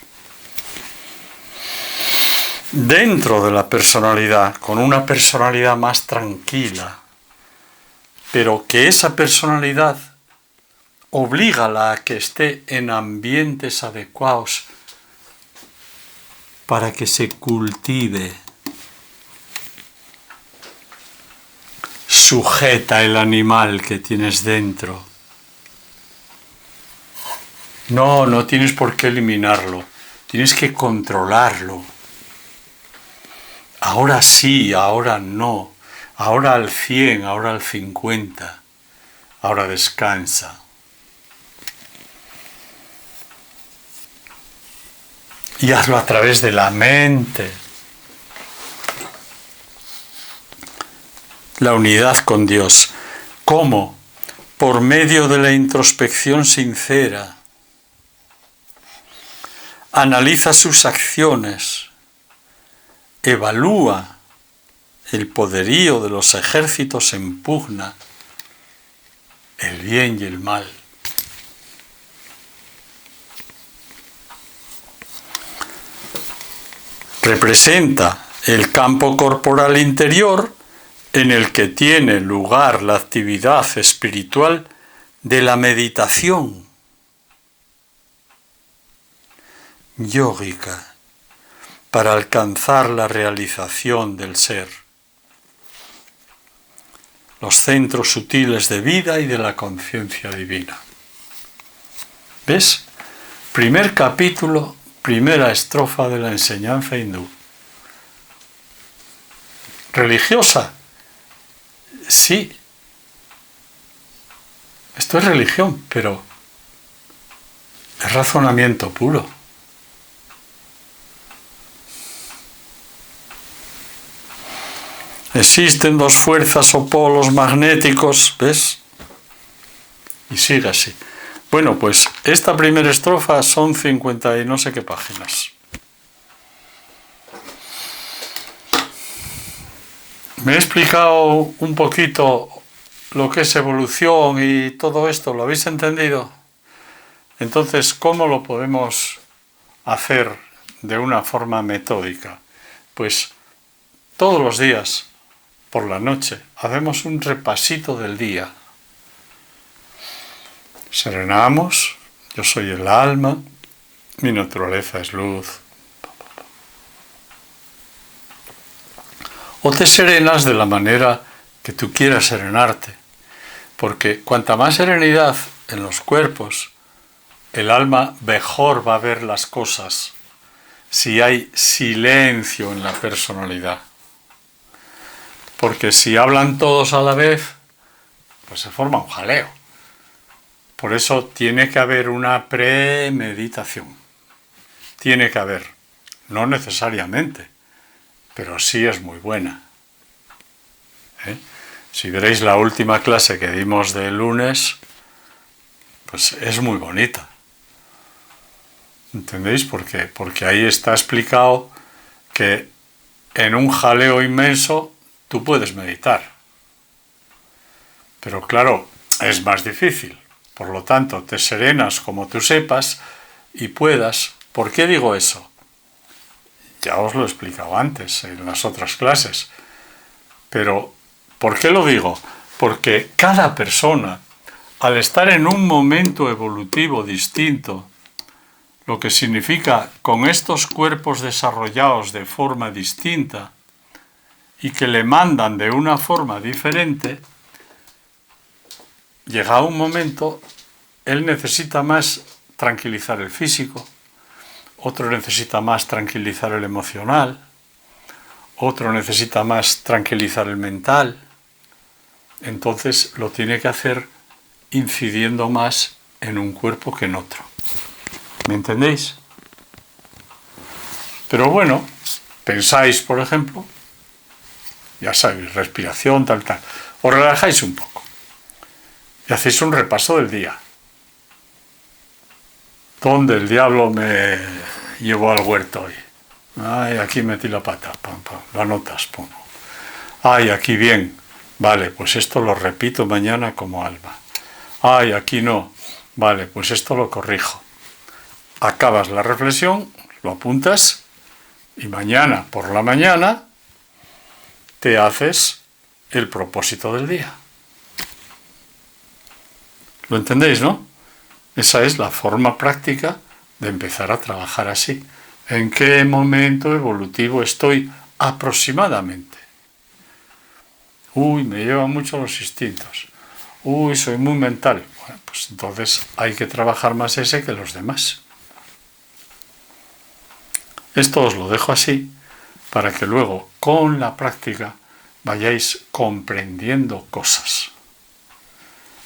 Dentro de la personalidad, con una personalidad más tranquila, pero que esa personalidad oblígala a que esté en ambientes adecuados para que se cultive. Sujeta el animal que tienes dentro. No tienes por qué eliminarlo, tienes que controlarlo. Ahora sí, ahora no, ahora al 100, ahora al 50, ahora descansa. Y hazlo a través de la mente. La unidad con Dios. ¿Cómo? Por medio de la introspección sincera. Analiza sus acciones. Evalúa el poderío de los ejércitos en pugna, el bien y el mal. Representa el campo corporal interior en el que tiene lugar la actividad espiritual de la meditación yógica para alcanzar la realización del ser. Los centros sutiles de vida y de la conciencia divina. ¿Ves? Primer capítulo, primera estrofa de la enseñanza hindú. ¿Religiosa? Sí. Esto es religión, pero es razonamiento puro. Existen dos fuerzas o polos magnéticos, ¿ves? Y sigue así. Bueno, pues esta primera estrofa son 50 y no sé qué páginas. Me he explicado un poquito lo que es evolución y todo esto, ¿lo habéis entendido? Entonces, ¿cómo lo podemos hacer de una forma metódica? Pues todos los días, por la noche, hacemos un repasito del día. Serenamos, yo soy el alma, mi naturaleza es luz. O te serenas de la manera que tú quieras serenarte, porque cuanta más serenidad en los cuerpos, el alma mejor va a ver las cosas si hay silencio en la personalidad. Porque si hablan todos a la vez, pues se forma un jaleo. Por eso tiene que haber una premeditación. Tiene que haber, no necesariamente, pero sí es muy buena. Si veréis la última clase que dimos de lunes, pues es muy bonita. ¿Entendéis? Porque ahí está explicado que en un jaleo inmenso tú puedes meditar. Pero claro, es más difícil. Por lo tanto, te serenas como tú sepas y puedas. ¿Por qué digo eso? Ya os lo he explicado antes en las otras clases. Pero, ¿por qué lo digo? Porque cada persona, al estar en un momento evolutivo distinto, lo que significa con estos cuerpos desarrollados de forma distinta y que le mandan de una forma diferente, llega un momento, él necesita más tranquilizar el físico, otro necesita más tranquilizar el emocional, otro necesita más tranquilizar el mental. Entonces lo tiene que hacer incidiendo más en un cuerpo que en otro. ¿Me entendéis? Pero bueno, pensáis, por ejemplo, ya sabéis, respiración, tal. Os relajáis un poco y hacéis un repaso del día. ¿Dónde el diablo me llevó al huerto hoy? Ay, aquí metí la pata, pam, pam, lo anotas, pum. Ay, aquí bien, vale, pues esto lo repito mañana como alma. Ay, aquí no, vale, pues esto lo corrijo. Acabas la reflexión, lo apuntas y mañana por la mañana te haces el propósito del día. ¿Lo entendéis, no? Esa es la forma práctica de empezar a trabajar así. ¿En qué momento evolutivo estoy aproximadamente? Uy, me llevan mucho los instintos. Uy, soy muy mental. Bueno, pues entonces hay que trabajar más ese que los demás. Esto os lo dejo así para que luego, con la práctica, vayáis comprendiendo cosas.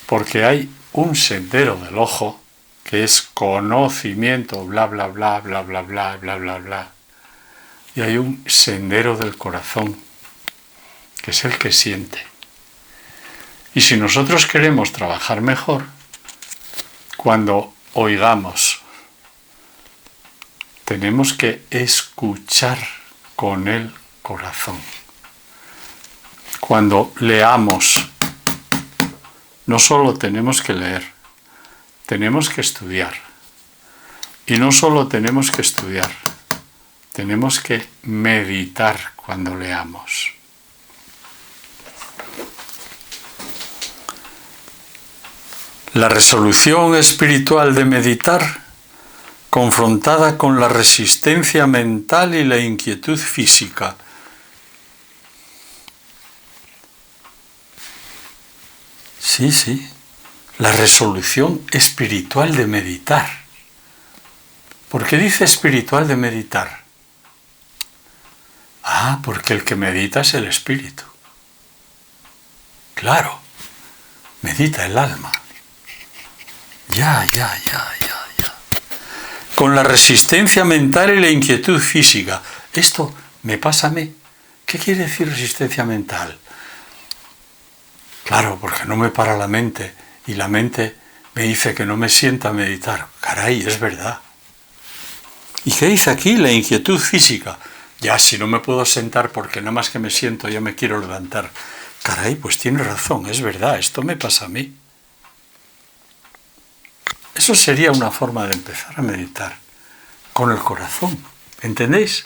Porque hay un sendero del ojo que es conocimiento, bla, bla, bla, bla, bla, bla, bla, bla, bla. Y hay un sendero del corazón, que es el que siente. Y si nosotros queremos trabajar mejor, cuando oigamos, tenemos que escuchar con el corazón. Cuando leamos, no solo tenemos que leer, tenemos que estudiar. Y no solo tenemos que estudiar, tenemos que meditar cuando leamos. La resolución espiritual de meditar, confrontada con la resistencia mental y la inquietud física. Sí, la resolución espiritual de meditar. ¿Por qué dice espiritual de meditar? Ah, porque el que medita es el espíritu. Claro, medita el alma. Ya. Con la resistencia mental y la inquietud física. Esto me pasa a mí. ¿Qué quiere decir resistencia mental? Claro, porque no me para la mente y la mente me dice que no me sienta a meditar. Caray, es verdad. ¿Y qué dice aquí? La inquietud física. Ya, si no me puedo sentar porque nada más que me siento ya me quiero levantar. Caray, pues tiene razón, es verdad, esto me pasa a mí. Eso sería una forma de empezar a meditar con el corazón. ¿Entendéis?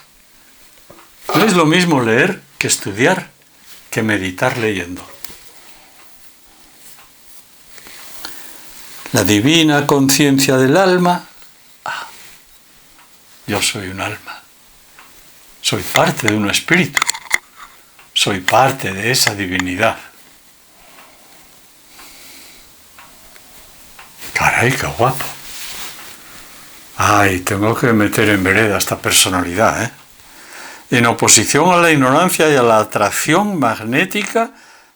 No es lo mismo leer que estudiar, que meditar leyendo. La divina conciencia del alma. Yo soy un alma. Soy parte de un espíritu. Soy parte de esa divinidad. Caray, qué guapo. Ay, tengo que meter en vereda esta personalidad, ¿eh? En oposición a la ignorancia y a la atracción magnética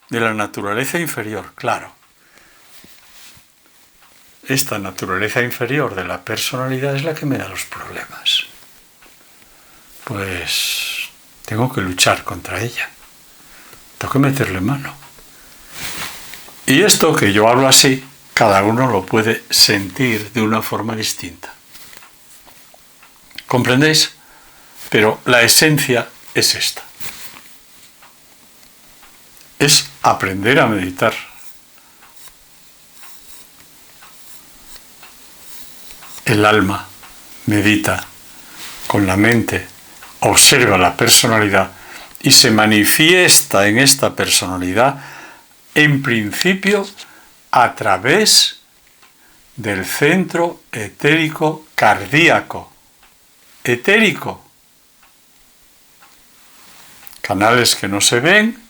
de la naturaleza inferior, claro. Esta naturaleza inferior de la personalidad es la que me da los problemas. Pues tengo que luchar contra ella. Tengo que meterle mano. Y esto que yo hablo así, cada uno lo puede sentir de una forma distinta. ¿Comprendéis? Pero la esencia es esta. es aprender a meditar. El alma medita con la mente, observa la personalidad y se manifiesta en esta personalidad, en principio, a través del centro etérico cardíaco. Etérico. Canales que no se ven,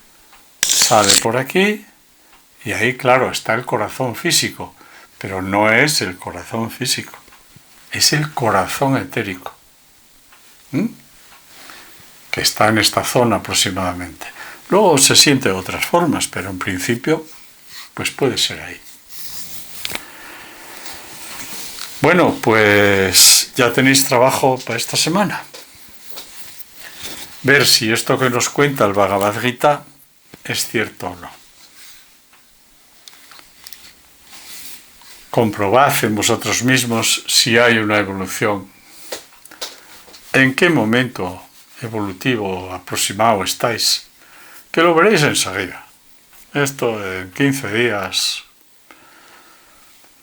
sale por aquí y ahí, claro, está el corazón físico, pero no es el corazón físico, es el corazón etérico, que está en esta zona aproximadamente. Luego se siente de otras formas, pero en principio, pues puede ser ahí. Bueno, pues ya tenéis trabajo para esta semana. Ver si esto que nos cuenta el Bhagavad Gita es cierto o no. Comprobad en vosotros mismos si hay una evolución. ¿En qué momento evolutivo aproximado estáis? Que lo veréis enseguida. Esto en 15 días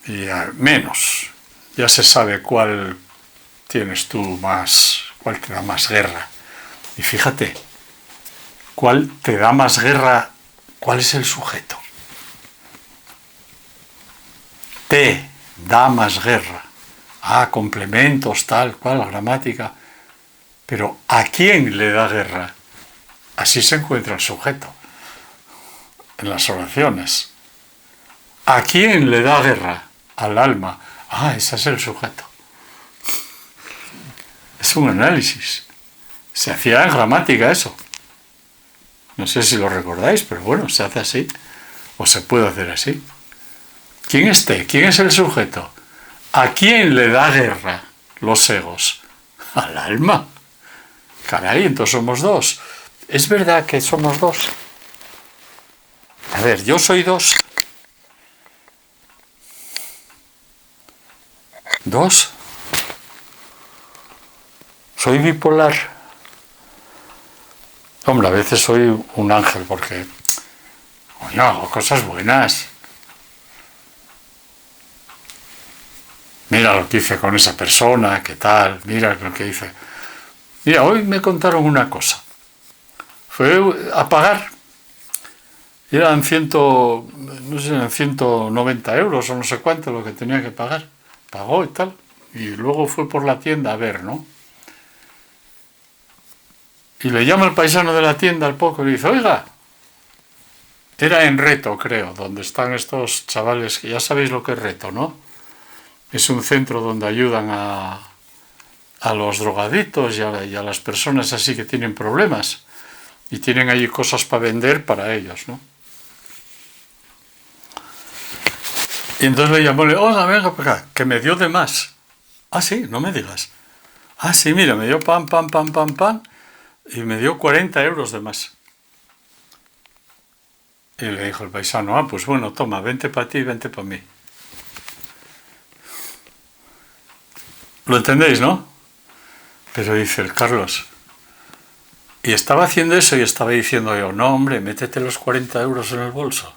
y menos. Ya se sabe cuál tienes tú más, cuál te da más guerra. Y fíjate, ¿cuál te da más guerra? ¿Cuál es el sujeto? Te da más guerra. Complementos, tal cual, la gramática. Pero ¿a quién le da guerra? Así se encuentra el sujeto en las oraciones. ¿A quién le da guerra? Al alma. Ese es el sujeto. Es un análisis. Se hacía en gramática eso. No sé si lo recordáis, pero bueno, se hace así. O se puede hacer así. ¿Quién es el sujeto? ¿A quién le da guerra los egos? Al alma. Caray, entonces somos dos. ¿Es verdad que somos dos? A ver, yo soy dos. ¿Dos? ¿Soy bipolar? Hombre, a veces soy un ángel porque hago cosas buenas. Mira lo que hice con esa persona, qué tal, mira lo que hice. Mira, hoy me contaron una cosa. Fue a pagar. Eran 190 euros o no sé cuánto lo que tenía que pagar. Pagó y tal. Y luego fue por la tienda a ver, ¿no? Y le llama el paisano de la tienda al poco y le dice, oiga, era en Reto, creo, donde están estos chavales, que ya sabéis lo que es Reto, ¿no? Es un centro donde ayudan a los drogaditos y a las personas así que tienen problemas. Y tienen allí cosas para vender para ellos, ¿no? Y entonces le llamó, oiga, venga para acá, que me dio de más. Sí, no me digas. Sí, mira, me dio pan, y me dio 40 euros de más. Y le dijo el paisano, pues bueno, toma, 20 para ti, 20 para mí. ¿Lo entendéis, no? Pero dice el Carlos, y estaba haciendo eso y estaba diciendo yo, no, hombre, métete los 40 euros en el bolso.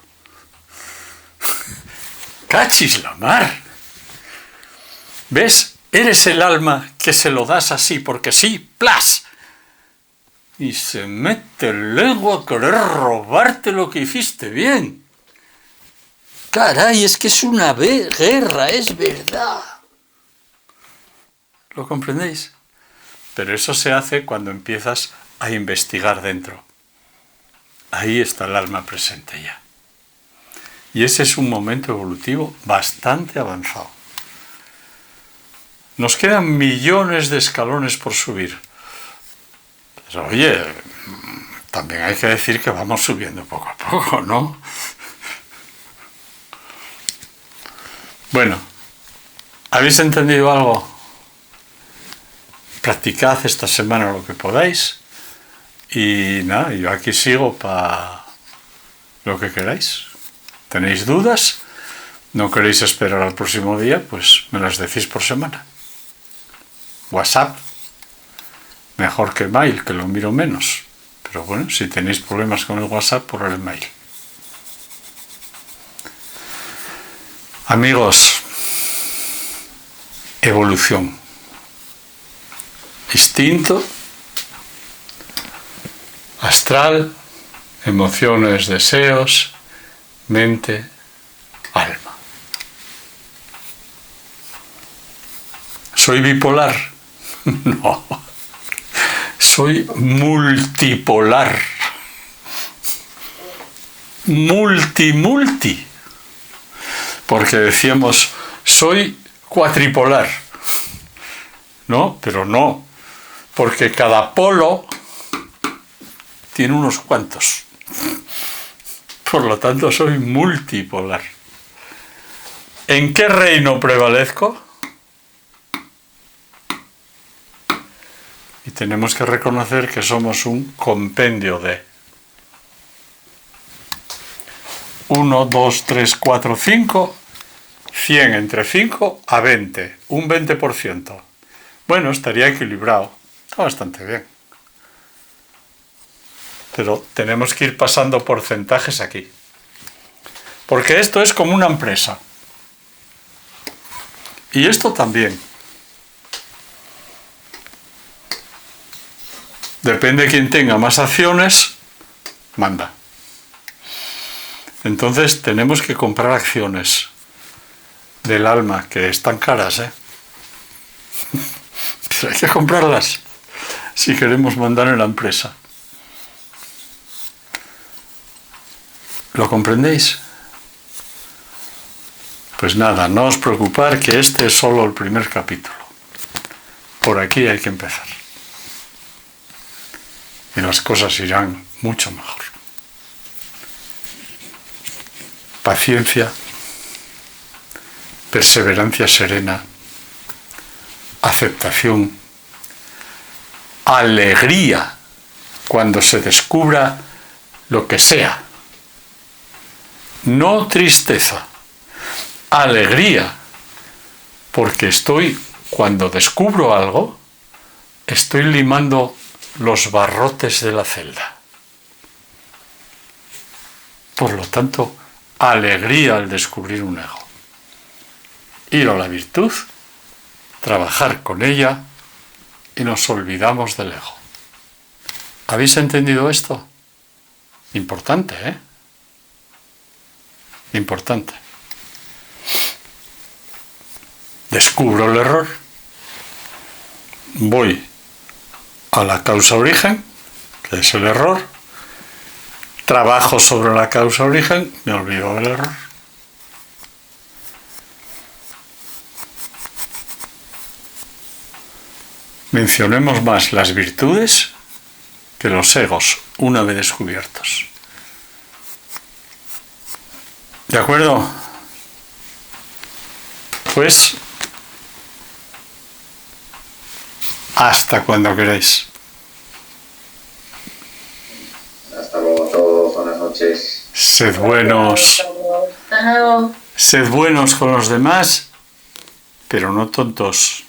¡Cachis la mar! ¿Ves? Eres el alma que se lo das así, porque sí, ¡plas! Y se mete el ego a querer robarte lo que hiciste bien. Caray, es que es una guerra, es verdad. ¿Lo comprendéis? Pero eso se hace cuando empiezas a investigar dentro. Ahí está el alma presente ya. Y ese es un momento evolutivo bastante avanzado. Nos quedan millones de escalones por subir. Pero oye, también hay que decir que vamos subiendo poco a poco, ¿no? Bueno, ¿habéis entendido algo? Practicad esta semana lo que podáis. Y nada, yo aquí sigo para lo que queráis. ¿Tenéis dudas? ¿No queréis esperar al próximo día? Pues me las decís por semana. WhatsApp. Mejor que mail, que lo miro menos. Pero bueno, si tenéis problemas con el WhatsApp, por el mail. Amigos, evolución. Instinto, astral, emociones, deseos, mente, alma. ¿Soy bipolar? No. Soy multipolar. Multi. Porque decíamos, soy cuatripolar. No, pero no. Porque cada polo tiene unos cuantos. Por lo tanto, soy multipolar. ¿En qué reino prevalezco? Y tenemos que reconocer que somos un compendio de 1, 2, 3, 4, 5, 100 entre 5 a 20, un 20%. Bueno, estaría equilibrado, está bastante bien. Pero tenemos que ir pasando porcentajes aquí. Porque esto es como una empresa. Y esto también. Depende de quién tenga más acciones, manda. Entonces tenemos que comprar acciones del alma, que están caras, Pero hay que comprarlas si queremos mandar en la empresa. ¿Lo comprendéis? Pues nada, no os preocupar que este es solo el primer capítulo. Por aquí hay que empezar. Y las cosas irán mucho mejor. Paciencia, perseverancia serena, aceptación, alegría cuando se descubra lo que sea. No tristeza, alegría, porque cuando descubro algo, estoy limando los barrotes de la celda. Por lo tanto, alegría al descubrir un ego. Ir a la virtud, trabajar con ella y nos olvidamos del ego. ¿Habéis entendido esto? Importante, Importante. Descubro el error, voy a la causa-origen, que es el error, trabajo sobre la causa-origen, me olvido del error. Mencionemos más las virtudes que los egos, una vez descubiertos. ¿De acuerdo? Pues hasta cuando queráis. Hasta luego a todos, buenas noches. Sed buenos. Hasta luego. Sed buenos con los demás, pero no tontos.